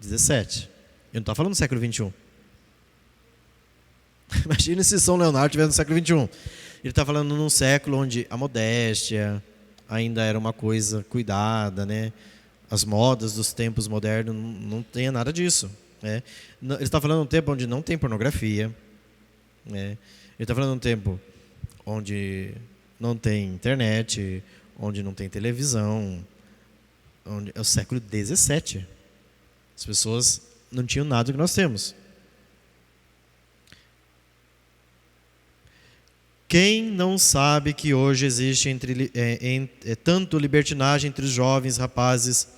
XVII. Ele não está falando no século XXI. Imagina se São Leonardo estivesse no século XXI. Ele está falando num século onde a modéstia ainda era uma coisa cuidada, né? As modas dos tempos modernos não tem nada disso, né? Ele está falando num tempo onde não tem pornografia, né? Ele está falando num tempo onde não tem internet, onde não tem televisão, onde é o século XVII. As pessoas não tinham nada do que nós temos. Quem não sabe que hoje existe tanto libertinagem entre os jovens rapazes,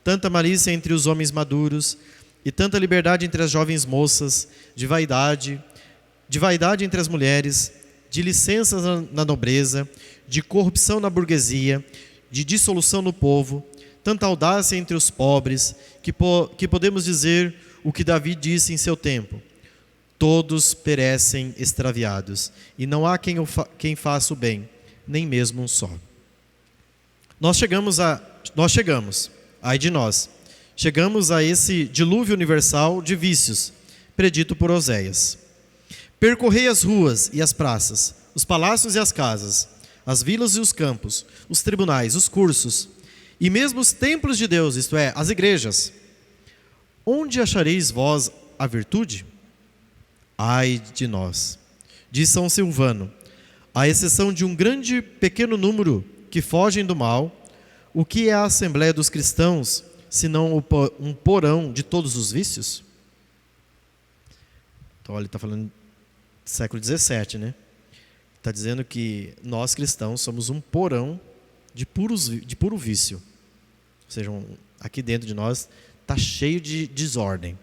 tanta malícia entre os homens maduros, e tanta liberdade entre as jovens moças, de vaidade entre as mulheres, de licenças na nobreza, de corrupção na burguesia, de dissolução no povo, tanta audácia entre os pobres, que podemos dizer o que Davi disse em seu tempo: todos perecem extraviados, e não há quem faça o bem, nem mesmo um só. Nós chegamos, ai de nós, chegamos a esse dilúvio universal de vícios, predito por Oséias. Percorrei as ruas e as praças, os palácios e as casas, as vilas e os campos, os tribunais, os cursos, e mesmo os templos de Deus, isto é, as igrejas. Onde achareis vós a virtude? Ai de nós, diz São Silvano, à exceção de um pequeno número que fogem do mal, o que é a Assembleia dos Cristãos, senão um porão de todos os vícios? Então ele está falando do século XVII, né? Está dizendo que nós cristãos somos um porão de puro vício. Ou seja, aqui dentro de nós está cheio de desordem.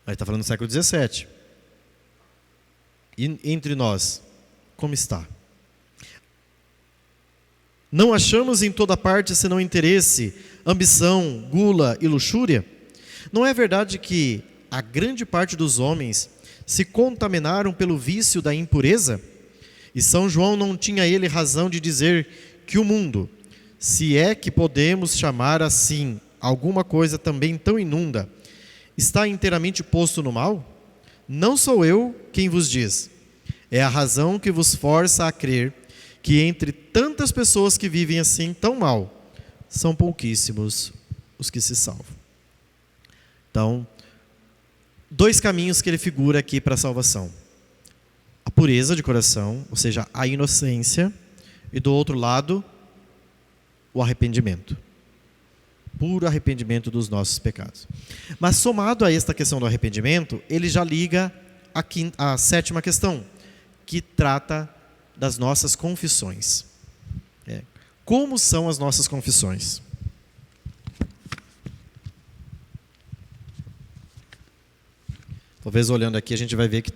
Ele está falando do século XVII. E entre nós, como está? Não achamos em toda parte senão interesse, ambição, gula e luxúria? Não é verdade que a grande parte dos homens se contaminaram pelo vício da impureza? E São João não tinha ele razão de dizer que o mundo, se é que podemos chamar assim alguma coisa também tão inunda, está inteiramente posto no mal? Não sou eu quem vos diz. É a razão que vos força a crer que entre tantas pessoas que vivem assim tão mal, são pouquíssimos os que se salvam. Então, dois caminhos que ele figura aqui para a salvação: a pureza de coração, ou seja, a inocência, e do outro lado, o arrependimento. Puro arrependimento dos nossos pecados. Mas somado a esta questão do arrependimento, ele já liga a sétima questão, que trata das nossas confissões. Como são as nossas confissões? Talvez olhando aqui a gente vai ver que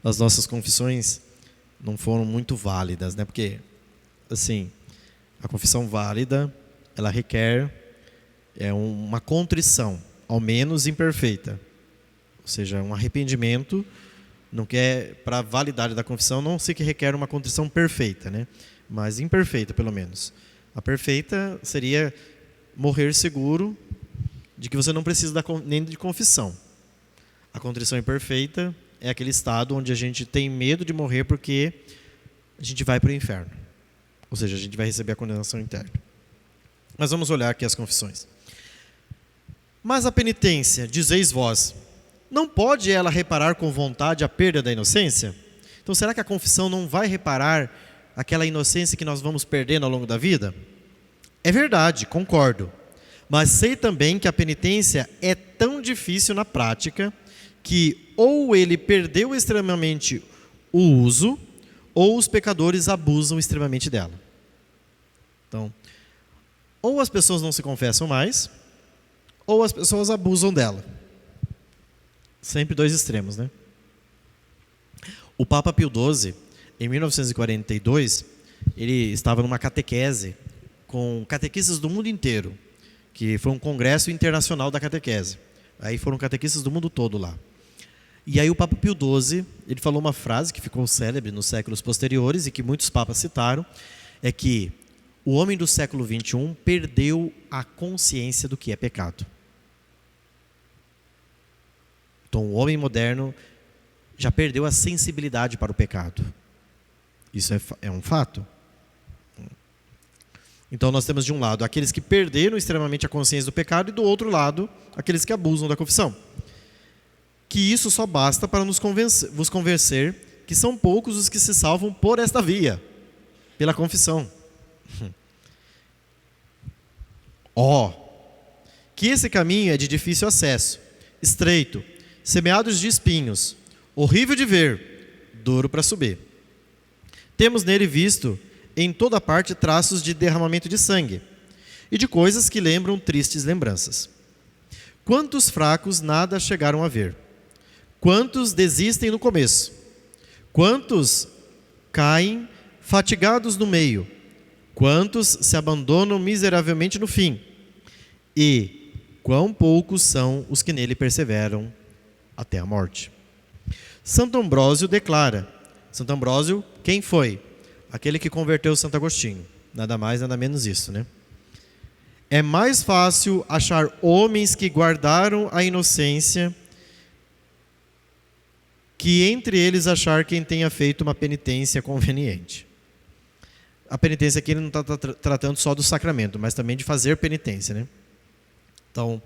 as nossas confissões não foram muito válidas, né? Porque, assim, a confissão válida, ela requer uma contrição, ao menos imperfeita. Ou seja, um arrependimento, não quer, para a validade da confissão, não se que requer uma contrição perfeita, né? Mas imperfeita, pelo menos. A perfeita seria morrer seguro de que você não precisa nem de confissão. A contrição imperfeita é aquele estado onde a gente tem medo de morrer porque a gente vai para o inferno. Ou seja, a gente vai receber a condenação eterna. Mas vamos olhar aqui as confissões. Mas a penitência, dizeis vós, não pode ela reparar com vontade a perda da inocência? Então será que a confissão não vai reparar aquela inocência que nós vamos perdendo ao longo da vida? É verdade, concordo. Mas sei também que a penitência é tão difícil na prática que ou ele perdeu extremamente o uso, ou os pecadores abusam extremamente dela. Então, ou as pessoas não se confessam mais, ou as pessoas abusam dela. Sempre dois extremos, né? O Papa Pio XII, em 1942, ele estava numa catequese com catequistas do mundo inteiro, que foi um congresso internacional da catequese. Aí foram catequistas do mundo todo lá. E aí o Papa Pio XII, ele falou uma frase que ficou célebre nos séculos posteriores e que muitos papas citaram, é que o homem do século XXI perdeu a consciência do que é pecado. Então o homem moderno já perdeu a sensibilidade para o pecado. Isso é um fato. Então nós temos de um lado aqueles que perderam extremamente a consciência do pecado e do outro lado aqueles que abusam da confissão. Que isso só basta para vos convencer que são poucos os que se salvam por esta via, pela confissão. Que esse caminho é de difícil acesso, estreito, semeados de espinhos, horrível de ver, duro para subir. Temos nele visto em toda parte traços de derramamento de sangue e de coisas que lembram tristes lembranças. Quantos fracos nada chegaram a ver? Quantos desistem no começo? Quantos caem fatigados no meio? Quantos se abandonam miseravelmente no fim? E quão poucos são os que nele perseveram até a morte? Santo Ambrósio declara. Santo Ambrósio, quem foi? Aquele que converteu Santo Agostinho. Nada mais, nada menos isso, né? É mais fácil achar homens que guardaram a inocência que entre eles achar quem tenha feito uma penitência conveniente. A penitência aqui ele não está tratando só do sacramento, mas também de fazer penitência, né? Então,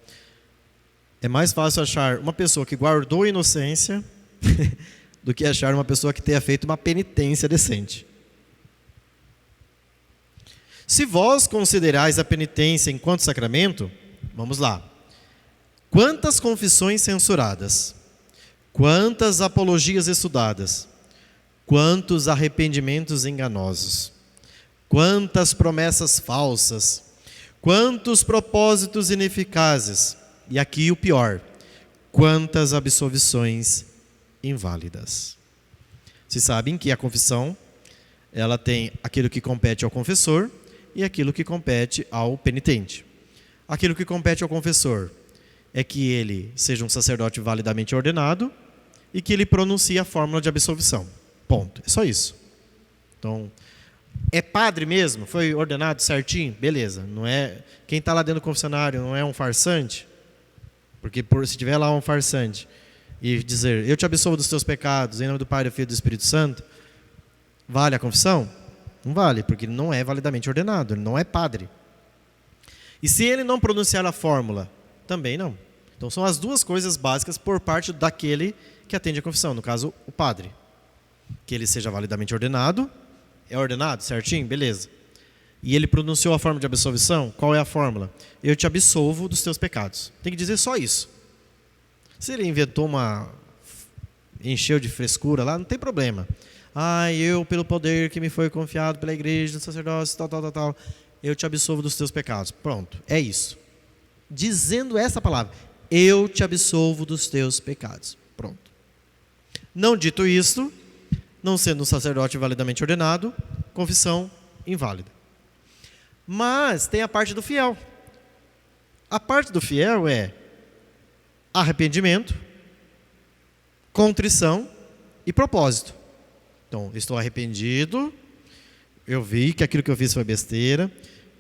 é mais fácil achar uma pessoa que guardou a inocência do que achar uma pessoa que tenha feito uma penitência decente. Se vós considerais a penitência enquanto sacramento, vamos lá. Quantas confissões censuradas? Quantas apologias estudadas? Quantos arrependimentos enganosos? Quantas promessas falsas? Quantos propósitos ineficazes? E aqui o pior, quantas absolvições inválidas? Vocês sabem que a confissão, ela tem aquilo que compete ao confessor e aquilo que compete ao penitente. Aquilo que compete ao confessor é que ele seja um sacerdote validamente ordenado e que ele pronuncie a fórmula de absolvição. Ponto. É só isso. Então, é padre mesmo? Foi ordenado certinho? Beleza. Não é, quem está lá dentro do confessionário não é um farsante? Porque se tiver lá um farsante e dizer, eu te absolvo dos teus pecados, em nome do Pai, do Filho e do Espírito Santo, vale a confissão? Não vale, porque ele não é validamente ordenado, ele não é padre. E se ele não pronunciar a fórmula, também não. Então são as duas coisas básicas por parte daquele que atende a confissão, no caso, o padre. Que ele seja validamente ordenado, é ordenado certinho? Beleza. e ele pronunciou a forma de absolvição, qual é a fórmula? Eu te absolvo dos teus pecados. Tem que dizer só isso. Se ele inventou encheu de frescura lá, não tem problema. Eu, pelo poder que me foi confiado pela igreja, do sacerdócio, tal, eu te absolvo dos teus pecados. Pronto, é isso. Dizendo essa palavra, eu te absolvo dos teus pecados. Pronto. Não dito isto, não sendo um sacerdote validamente ordenado, confissão inválida. Mas tem a parte do fiel. A parte do fiel é arrependimento, contrição e propósito. Então, estou arrependido, eu vi que aquilo que eu fiz foi besteira,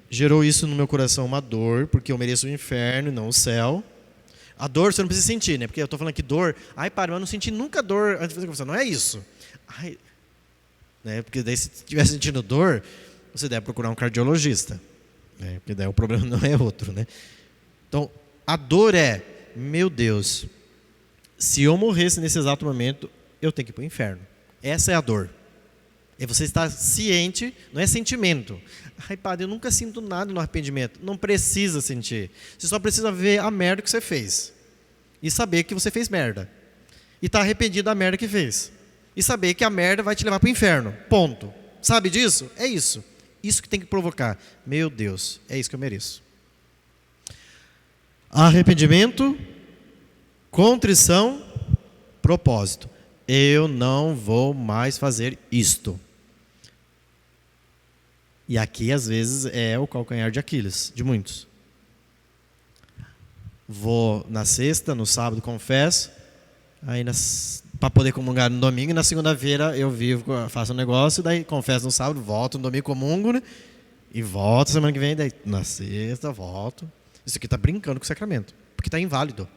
gerou isso no meu coração uma dor, porque eu mereço o inferno e não o céu. A dor você não precisa sentir, né? Porque eu estou falando aqui dor, para, eu não senti nunca dor antes de fazer a confissão. Não é isso. Né? Porque daí se estiver sentindo dor, você deve procurar um cardiologista. Né? Porque daí o problema não é outro, né? Então, a dor é, meu Deus, se eu morresse nesse exato momento, eu tenho que ir para o inferno. Essa é a dor. É você estar ciente, não é sentimento. Padre, eu nunca sinto nada no arrependimento. Não precisa sentir. Você só precisa ver a merda que você fez. E saber que você fez merda. E estar arrependido da merda que fez. E saber que a merda vai te levar para o inferno. Ponto. Sabe disso? É isso. Isso que tem que provocar. Meu Deus, é isso que eu mereço. Arrependimento, contrição, propósito. Eu não vou mais fazer isto. E aqui, às vezes, é o calcanhar de Aquiles, de muitos. Vou na sexta, no sábado confesso, aí para poder comungar no domingo, e na segunda-feira eu faço um negócio, daí confesso no sábado, volto no domingo, comungo, né? E volto semana que vem, daí na sexta, volto. Isso aqui está brincando com o sacramento, porque está inválido.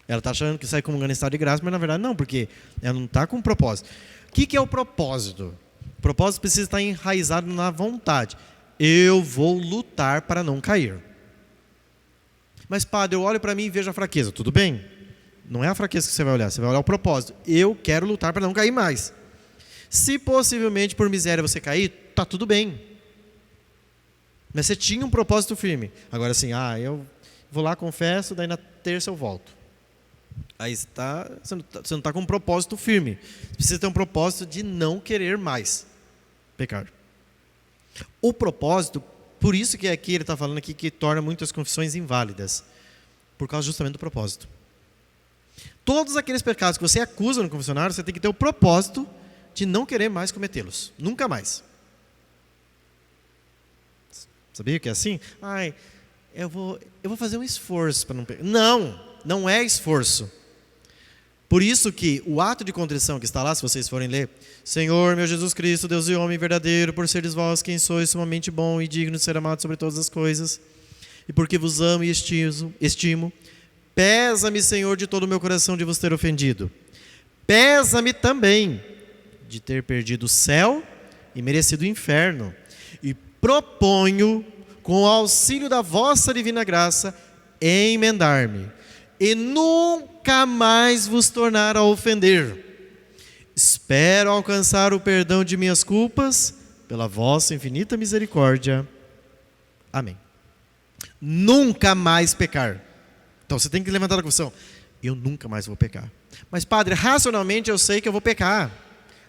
Ela está achando que sai comungando em estado de graça, mas na verdade não, porque ela não está com um propósito. O que é o propósito? O propósito precisa estar enraizado na vontade. Eu vou lutar para não cair. Mas, padre, eu olho para mim e vejo a fraqueza. Tudo bem. Não é a fraqueza que você vai olhar, você vai olhar o propósito. Eu quero lutar para não cair mais. Se possivelmente por miséria você cair, está tudo bem. Mas você tinha um propósito firme. Agora assim, eu vou lá, confesso, daí na terça eu volto. Aí você não está com um propósito firme. Você precisa ter um propósito de não querer mais pecar. O propósito, por isso que aqui ele está falando aqui que torna muitas confissões inválidas. Por causa justamente do propósito. Todos aqueles pecados que você acusa no confessionário, você tem que ter o propósito de não querer mais cometê-los. Nunca mais. Sabia que é assim? Eu vou fazer um esforço para não pecar. Não é esforço. Por isso que o ato de contrição que está lá, se vocês forem ler, Senhor, meu Jesus Cristo, Deus e homem verdadeiro, por seres vós quem sois sumamente bom e digno de ser amado sobre todas as coisas, e porque vos amo e estimo, pesa-me, Senhor, de todo o meu coração de vos ter ofendido. Pesa-me também de ter perdido o céu e merecido o inferno. E proponho, com o auxílio da vossa divina graça, emendar-me e nunca mais vos tornar a ofender. Espero alcançar o perdão de minhas culpas pela vossa infinita misericórdia. Amém. Nunca mais pecar. Então você tem que levantar a confissão. Eu nunca mais vou pecar. Mas, padre, racionalmente eu sei que eu vou pecar.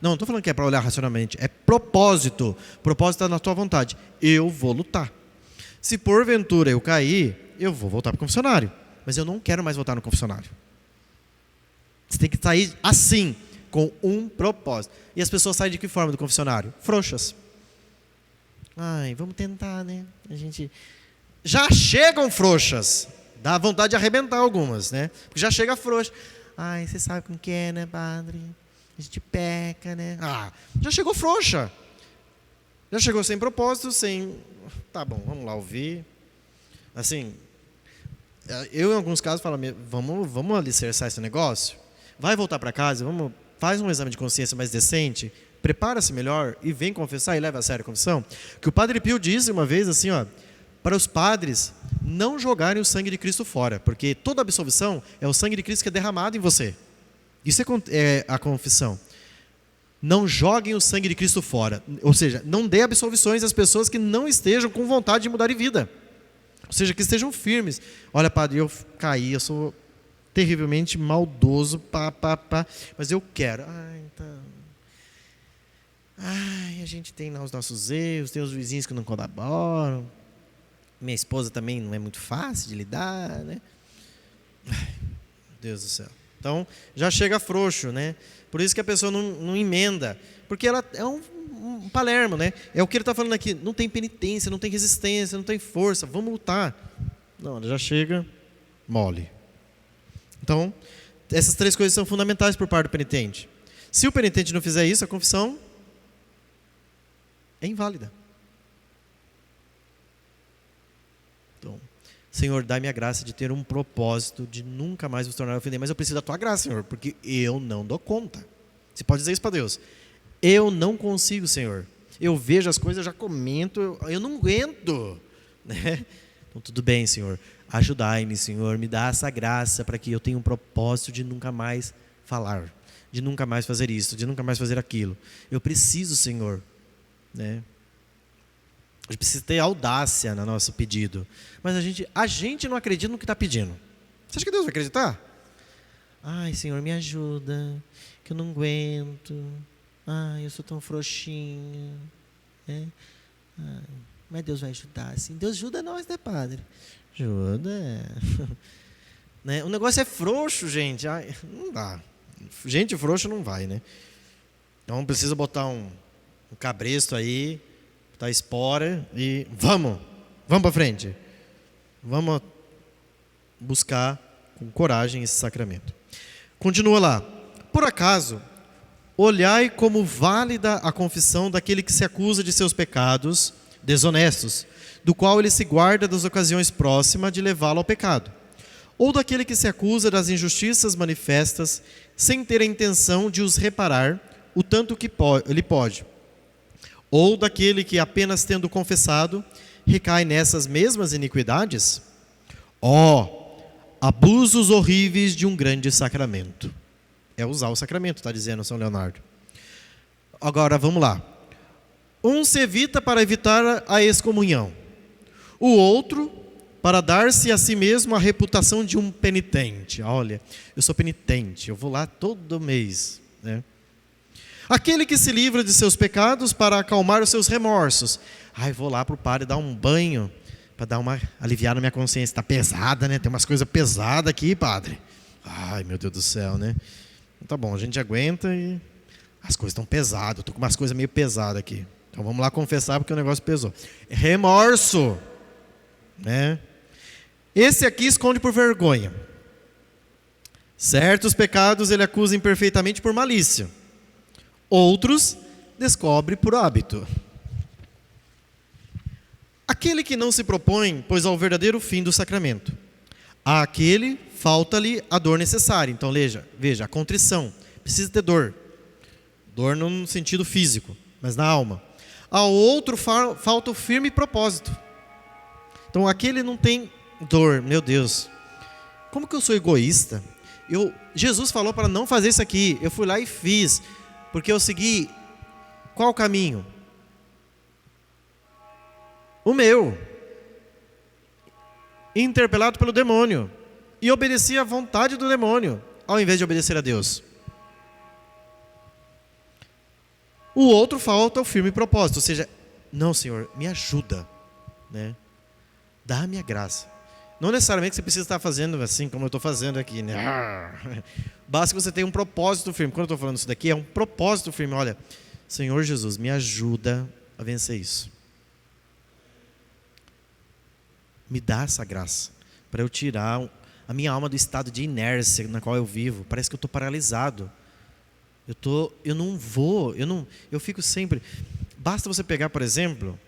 Não estou falando que é para olhar racionalmente. É propósito. Propósito está na tua vontade. Eu vou lutar. Se porventura eu cair, eu vou voltar para o confessionário. Mas eu não quero mais voltar no confessionário. Você tem que sair assim, com um propósito. E as pessoas saem de que forma do confessionário? Frouxas. Vamos tentar, né? A gente... Já chegam frouxas. Dá vontade de arrebentar algumas, né? Porque já chega frouxa. Você sabe como que é, né, padre? A gente peca, né? Já chegou frouxa. Já chegou sem propósito, sem... Tá bom, vamos lá ouvir. Assim, eu em alguns casos falo, vamos alicerçar esse negócio? Vai voltar para casa, faz um exame de consciência mais decente, prepara-se melhor e vem confessar e leva a sério a confissão. Que o Padre Pio disse uma vez assim, para os padres não jogarem o sangue de Cristo fora, porque toda absolvição é o sangue de Cristo que é derramado em você. Isso é a confissão. Não joguem o sangue de Cristo fora. Ou seja, não dê absolvições às pessoas que não estejam com vontade de mudar de vida. Ou seja, que estejam firmes. Olha, padre, eu caí, eu sou terrivelmente maldoso, mas eu quero. A gente tem lá os nossos erros, tem os vizinhos que não colaboram. Minha esposa também não é muito fácil de lidar, né? Deus do céu. Então, já chega frouxo, né? Por isso que a pessoa não emenda. Porque ela é um Palermo, né? É o que ele está falando aqui. Não tem penitência, não tem resistência, não tem força. Vamos lutar. Não, ela já chega mole. Então, essas 3 coisas são fundamentais por parte do penitente. Se o penitente não fizer isso, a confissão é inválida. Então, Senhor, dá-me a graça de ter um propósito de nunca mais vos tornar a ofender, mas eu preciso da tua graça, Senhor, porque eu não dou conta. Você pode dizer isso para Deus. Eu não consigo, Senhor. Eu vejo as coisas, eu já comento, eu não aguento, né? Então, tudo bem, Senhor. Ajudai-me, Senhor, me dá essa graça para que eu tenha um propósito de nunca mais falar, de nunca mais fazer isso, de nunca mais fazer aquilo. Eu preciso, Senhor, né? A gente precisa ter audácia no nosso pedido. Mas a gente não acredita no que está pedindo. Você acha que Deus vai acreditar? Ai, Senhor, me ajuda, que eu não aguento. Ai, eu sou tão frouxinha. Né? Ai, mas Deus vai ajudar. Assim. Deus ajuda nós, né, Padre? Ajuda. Né? O negócio é frouxo, gente. Ai, não dá. Gente frouxa não vai, né? Então precisa botar um cabresto aí, botar espora e vamos para frente. Vamos buscar com coragem esse sacramento. Continua lá. Por acaso, olhai como válida a confissão daquele que se acusa de seus pecados desonestos, do qual ele se guarda das ocasiões próximas de levá-lo ao pecado, ou daquele que se acusa das injustiças manifestas, sem ter a intenção de os reparar, o tanto que ele pode, ou daquele que, apenas tendo confessado, recai nessas mesmas iniquidades? Abusos horríveis de um grande sacramento. É usar o sacramento, está dizendo São Leonardo. Agora, vamos lá. Um se evita para evitar a excomunhão. O outro, para dar-se a si mesmo a reputação de um penitente. Olha, eu sou penitente, eu vou lá todo mês, né? Aquele que se livra de seus pecados para acalmar os seus remorsos. Vou lá para o padre dar um banho, para dar uma aliviar na minha consciência. Está pesada, né? Tem umas coisas pesadas aqui, padre. Ai, meu Deus do céu, né? Tá bom, a gente aguenta e as coisas estão pesadas. Estou com umas coisas meio pesadas aqui. Então vamos lá confessar porque o negócio pesou. Remorso, né? Esse aqui esconde por vergonha. Certos pecados ele acusa imperfeitamente por malícia. Outros descobre por hábito. Aquele que não se propõe, pois ao verdadeiro fim do sacramento. Àquele falta-lhe a dor necessária. Então veja, a contrição. Precisa ter dor. Dor no sentido físico, mas na alma. Ao outro falta o firme propósito. Então aquele não tem dor. Meu Deus, como que eu sou egoísta? Jesus falou para não fazer isso aqui. Eu fui lá e fiz. Porque eu segui qual caminho? O meu. Interpelado pelo demônio. E obedeci à vontade do demônio, ao invés de obedecer a Deus. O outro falta o firme propósito. Ou seja, não, Senhor, me ajuda, né? Dá a minha graça. Não necessariamente você precisa estar fazendo assim como eu estou fazendo aqui, né? Basta que você tenha um propósito firme. Quando eu estou falando isso daqui, é um propósito firme. Olha, Senhor Jesus, me ajuda a vencer isso. Me dá essa graça para eu tirar a minha alma do estado de inércia na qual eu vivo. Parece que eu estou paralisado. Eu fico sempre... Basta você pegar, por exemplo,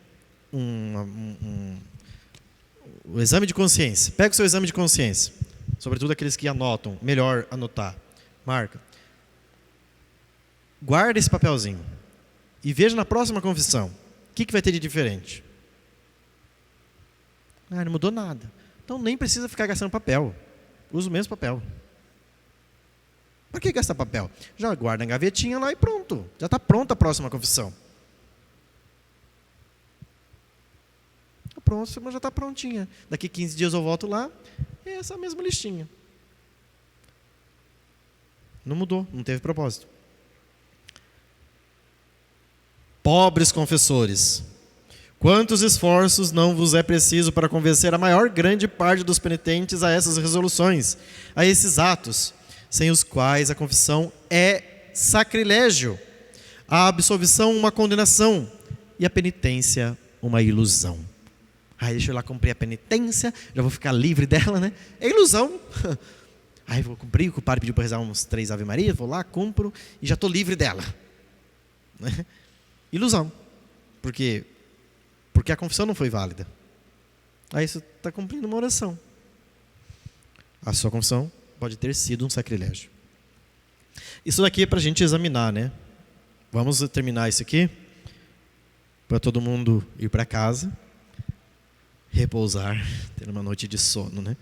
o exame de consciência. Pega o seu exame de consciência. Sobretudo aqueles que anotam. Melhor anotar. Marca. Guarda esse papelzinho. E veja na próxima confissão. O que vai ter de diferente? Não mudou nada. Então nem precisa ficar gastando papel. Usa o mesmo papel. Para que gastar papel? Já guarda na gavetinha lá e pronto. Já está pronta a próxima confissão. A próxima já está prontinha. Daqui 15 dias eu volto lá, é essa mesma listinha. Não mudou, não teve propósito. Pobres confessores, quantos esforços não vos é preciso para convencer a maior grande parte dos penitentes a essas resoluções, a esses atos, sem os quais a confissão é sacrilégio, a absolvição uma condenação e a penitência uma ilusão. Deixa eu lá cumprir a penitência, já vou ficar livre dela, né? É ilusão. Vou cumprir, o padre pediu para rezar uns 3 Ave Maria, vou lá, cumpro e já estou livre dela. Ilusão. Por quê? Porque a confissão não foi válida. Aí você está cumprindo uma oração. A sua confissão pode ter sido um sacrilégio. Isso daqui é para a gente examinar, né? Vamos terminar isso aqui, para todo mundo ir para casa, repousar, ter uma noite de sono, né?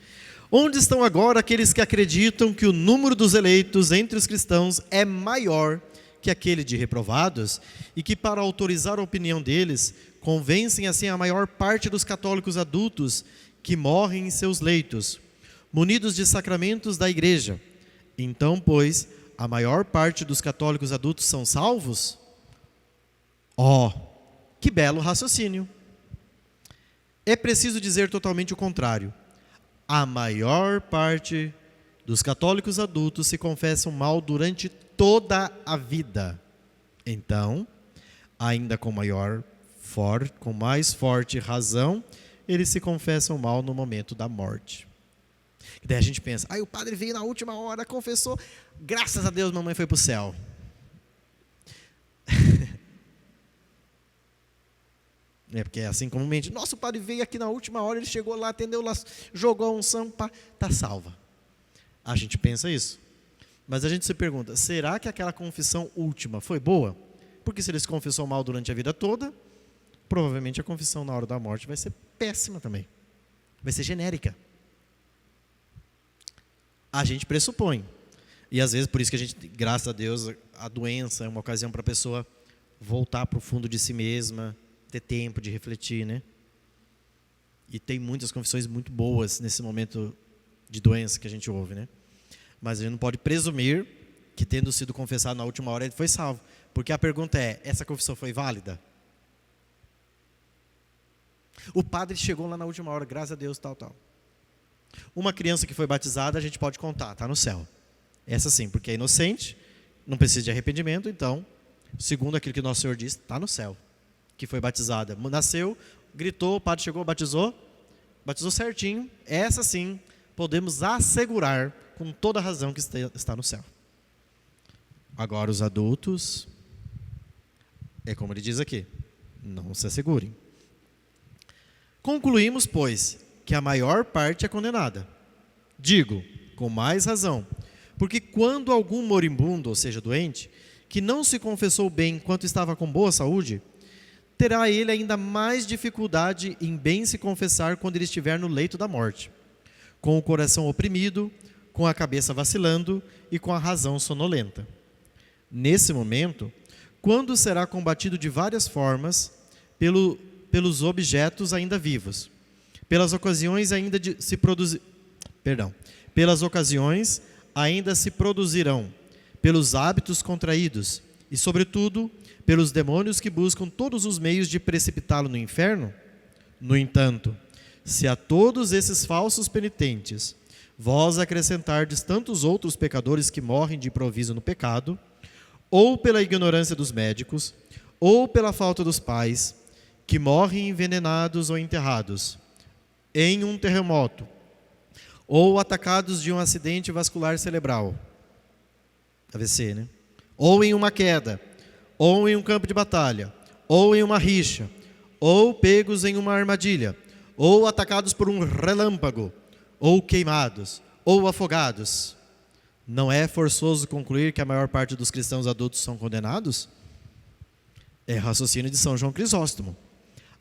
Onde estão agora aqueles que acreditam que o número dos eleitos entre os cristãos é maior que aquele de reprovados e que, para autorizar a opinião deles, convencem assim a maior parte dos católicos adultos que morrem em seus leitos, munidos de sacramentos da igreja? Então, pois, a maior parte dos católicos adultos são salvos? Que belo raciocínio! É preciso dizer totalmente o contrário. A maior parte dos católicos adultos se confessam mal durante toda a vida. Então, ainda com mais forte razão, eles se confessam mal no momento da morte. E daí a gente pensa, o padre veio na última hora, confessou, graças a Deus mamãe foi para o céu. Porque é assim comumente, nossa, o padre veio aqui na última hora, ele chegou lá, atendeu lá, jogou a unção, está salva. A gente pensa isso. Mas a gente se pergunta, será que aquela confissão última foi boa? Porque se ele se confessou mal durante a vida toda, provavelmente a confissão na hora da morte vai ser péssima também. Vai ser genérica. A gente pressupõe. E às vezes, por isso que a gente, graças a Deus, a doença é uma ocasião para a pessoa voltar para o fundo de si mesma, ter tempo de refletir, né? E tem muitas confissões muito boas nesse momento de doença que a gente ouve, né? Mas a gente não pode presumir que, tendo sido confessado na última hora, ele foi salvo. Porque a pergunta é, essa confissão foi válida? O padre chegou lá na última hora, graças a Deus, tal. Uma criança que foi batizada, a gente pode contar, está no céu. Essa sim, porque é inocente, não precisa de arrependimento, então, segundo aquilo que Nosso Senhor diz, está no céu. Que foi batizada, nasceu, gritou, o padre chegou, batizou certinho. Essa sim, podemos assegurar com toda a razão que está no céu. Agora os adultos, é como ele diz aqui, não se assegurem. Concluímos, pois, que a maior parte é condenada. Digo, com mais razão, porque quando algum moribundo, ou seja, doente, que não se confessou bem enquanto estava com boa saúde, terá ele ainda mais dificuldade em bem se confessar quando ele estiver no leito da morte, com o coração oprimido, com a cabeça vacilando e com a razão sonolenta. Nesse momento, quando será combatido de várias formas pelos objetos ainda vivos, pelas ocasiões ainda se produzirão, pelos hábitos contraídos e, sobretudo, pelos demônios que buscam todos os meios de precipitá-lo no inferno? No entanto, se a todos esses falsos penitentes vós acrescentardes tantos outros pecadores que morrem de improviso no pecado, ou pela ignorância dos médicos, ou pela falta dos pais, que morrem envenenados ou enterrados em um terremoto, ou atacados de um acidente vascular cerebral, AVC, né? Ou em uma queda, ou em um campo de batalha, ou em uma rixa, ou pegos em uma armadilha, ou atacados por um relâmpago, ou queimados, ou afogados. Não é forçoso concluir que a maior parte dos cristãos adultos são condenados? É raciocínio de São João Crisóstomo.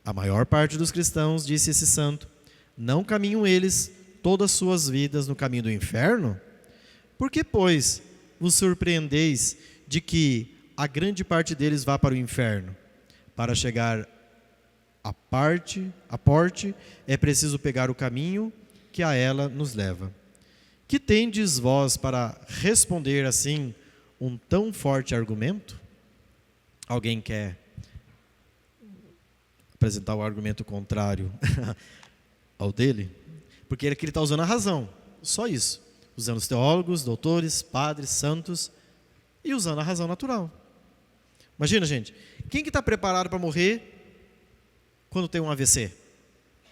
A maior parte dos cristãos, disse esse santo, não caminham eles todas suas vidas no caminho do inferno? Por que, pois, vos surpreendeis de que a grande parte deles vá para o inferno? Para chegar à porte, é preciso pegar o caminho que a ela nos leva. Que tendes vós para responder assim um tão forte argumento? Alguém quer apresentar o argumento contrário ao dele? Porque ele está usando a razão, só isso. Usando os teólogos, doutores, padres, santos e usando a razão natural. Imagina, gente, quem que está preparado para morrer quando tem um AVC?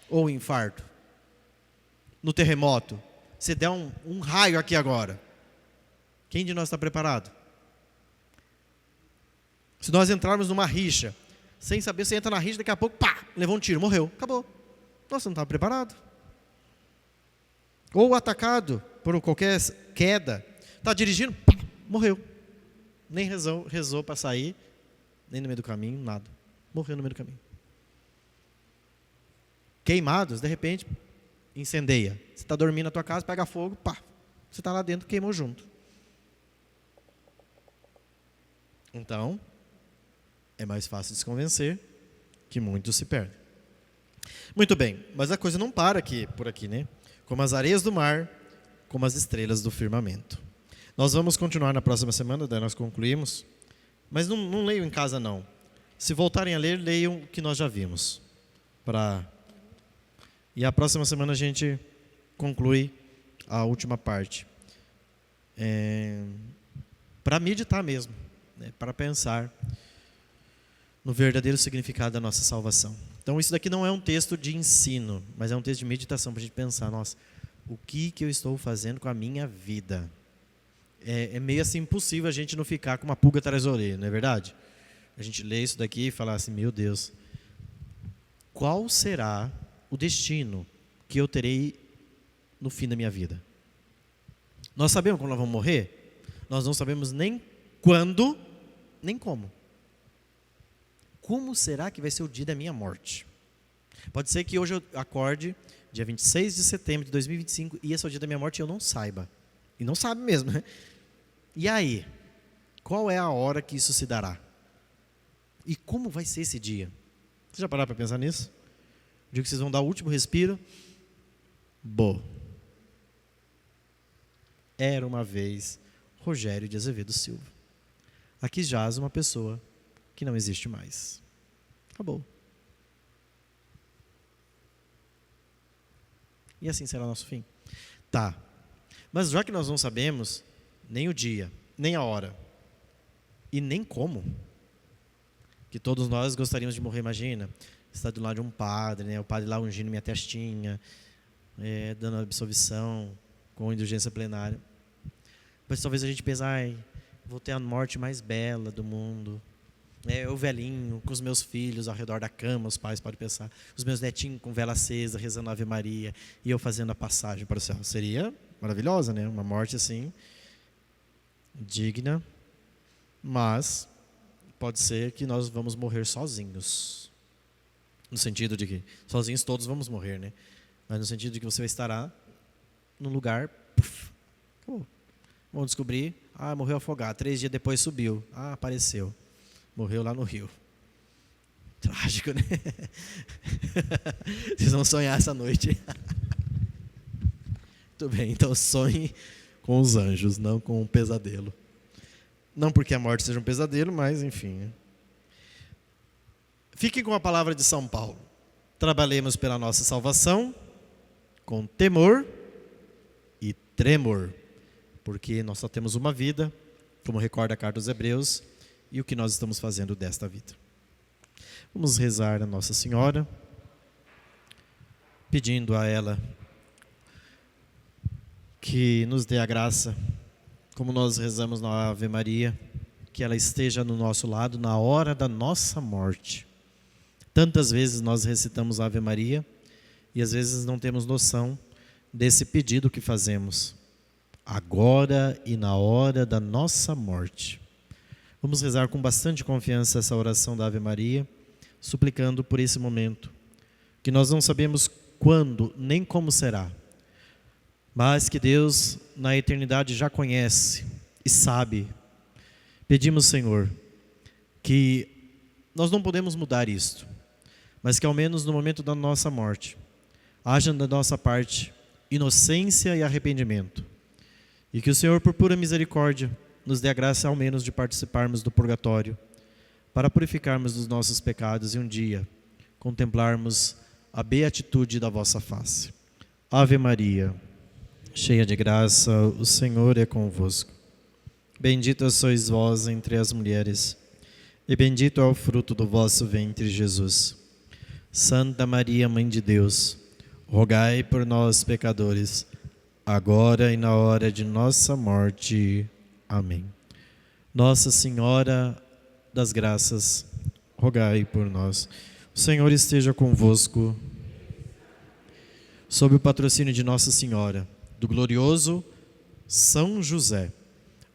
Ou um infarto? No terremoto? Se der um raio aqui agora, quem de nós está preparado? Se nós entrarmos numa rixa, sem saber, você entra na rixa, daqui a pouco, pá, levou um tiro, morreu, acabou. Nossa, não estava preparado. Ou atacado por qualquer queda, está dirigindo, pá, morreu. Nem rezou para sair, nem no meio do caminho, nada. Morreu no meio do caminho. Queimados, de repente, incendeia. Você está dormindo na tua casa, pega fogo, pá, você está lá dentro, queimou junto. Então, é mais fácil de se convencer que muitos se perdem. Muito bem, mas a coisa não para por aqui, né? Como as areias do mar, como as estrelas do firmamento. Nós vamos continuar na próxima semana, daí nós concluímos. Mas não leiam em casa, não. Se voltarem a ler, leiam o que nós já vimos. E a próxima semana a gente conclui a última parte. Para meditar mesmo, né? Para pensar no verdadeiro significado da nossa salvação. Então isso daqui não é um texto de ensino, mas é um texto de meditação para a gente pensar, nossa, o que eu estou fazendo com a minha vida? É meio assim impossível a gente não ficar com uma pulga atrás da orelha, não é verdade? A gente lê isso daqui e fala assim, meu Deus, qual será o destino que eu terei no fim da minha vida? Nós sabemos quando nós vamos morrer? Nós não sabemos nem quando, nem como. Como será que vai ser o dia da minha morte? Pode ser que hoje eu acorde, dia 26 de setembro de 2025, e esse é o dia da minha morte e eu não saiba. E não sabe mesmo, né? E aí? Qual é a hora que isso se dará? E como vai ser esse dia? Vocês já pararam para pensar nisso? O dia que vocês vão dar o último respiro? Era uma vez Rogério de Azevedo Silva. Aqui jaz uma pessoa que não existe mais. Acabou. E assim será o nosso fim. Tá. Mas já que nós não sabemos nem o dia, nem a hora, e nem como, que todos nós gostaríamos de morrer, imagina, estar do lado de um padre, né? O padre lá ungindo minha testinha, dando absolvição, com indulgência plenária. Mas talvez a gente pense, vou ter a morte mais bela do mundo. Eu velhinho, com os meus filhos ao redor da cama, os pais podem pensar, os meus netinhos com vela acesa, rezando a Ave Maria, e eu fazendo a passagem para o céu. Seria maravilhosa, né? Uma morte assim, digna, mas pode ser que nós vamos morrer sozinhos. No sentido de que sozinhos todos vamos morrer, né? Mas no sentido de que você estará num lugar, acabou. Vamos descobrir, morreu afogado, 3 dias depois subiu, apareceu. Morreu lá no rio. Trágico, né? Vocês vão sonhar essa noite. Muito bem, então sonhe com os anjos, não com um pesadelo. Não porque a morte seja um pesadelo, mas enfim. Né? Fiquem com a palavra de São Paulo. Trabalhemos pela nossa salvação com temor e tremor, porque nós só temos uma vida, como recorda a carta aos Hebreus, e o que nós estamos fazendo desta vida. Vamos rezar a Nossa Senhora, pedindo a ela que nos dê a graça, como nós rezamos na Ave Maria, que ela esteja no nosso lado na hora da nossa morte. Tantas vezes nós recitamos a Ave Maria e às vezes não temos noção desse pedido que fazemos, agora e na hora da nossa morte. Vamos rezar com bastante confiança essa oração da Ave Maria, suplicando por esse momento, que nós não sabemos quando nem como será, mas que Deus na eternidade já conhece e sabe. Pedimos, Senhor, que nós não podemos mudar isto, mas que ao menos no momento da nossa morte, haja da nossa parte inocência e arrependimento. E que o Senhor, por pura misericórdia, nos dê a graça ao menos de participarmos do purgatório, para purificarmos dos nossos pecados e um dia contemplarmos a beatitude da vossa face. Ave Maria, cheia de graça, o Senhor é convosco. Bendita sois vós entre as mulheres, e bendito é o fruto do vosso ventre, Jesus. Santa Maria, Mãe de Deus, rogai por nós, pecadores, agora e na hora de nossa morte. Amém. Nossa Senhora das Graças, rogai por nós. O Senhor esteja convosco. Sob o patrocínio de Nossa Senhora, do glorioso São José,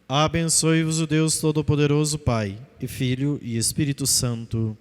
abençoe-vos o Deus Todo-Poderoso, Pai, e Filho e Espírito Santo.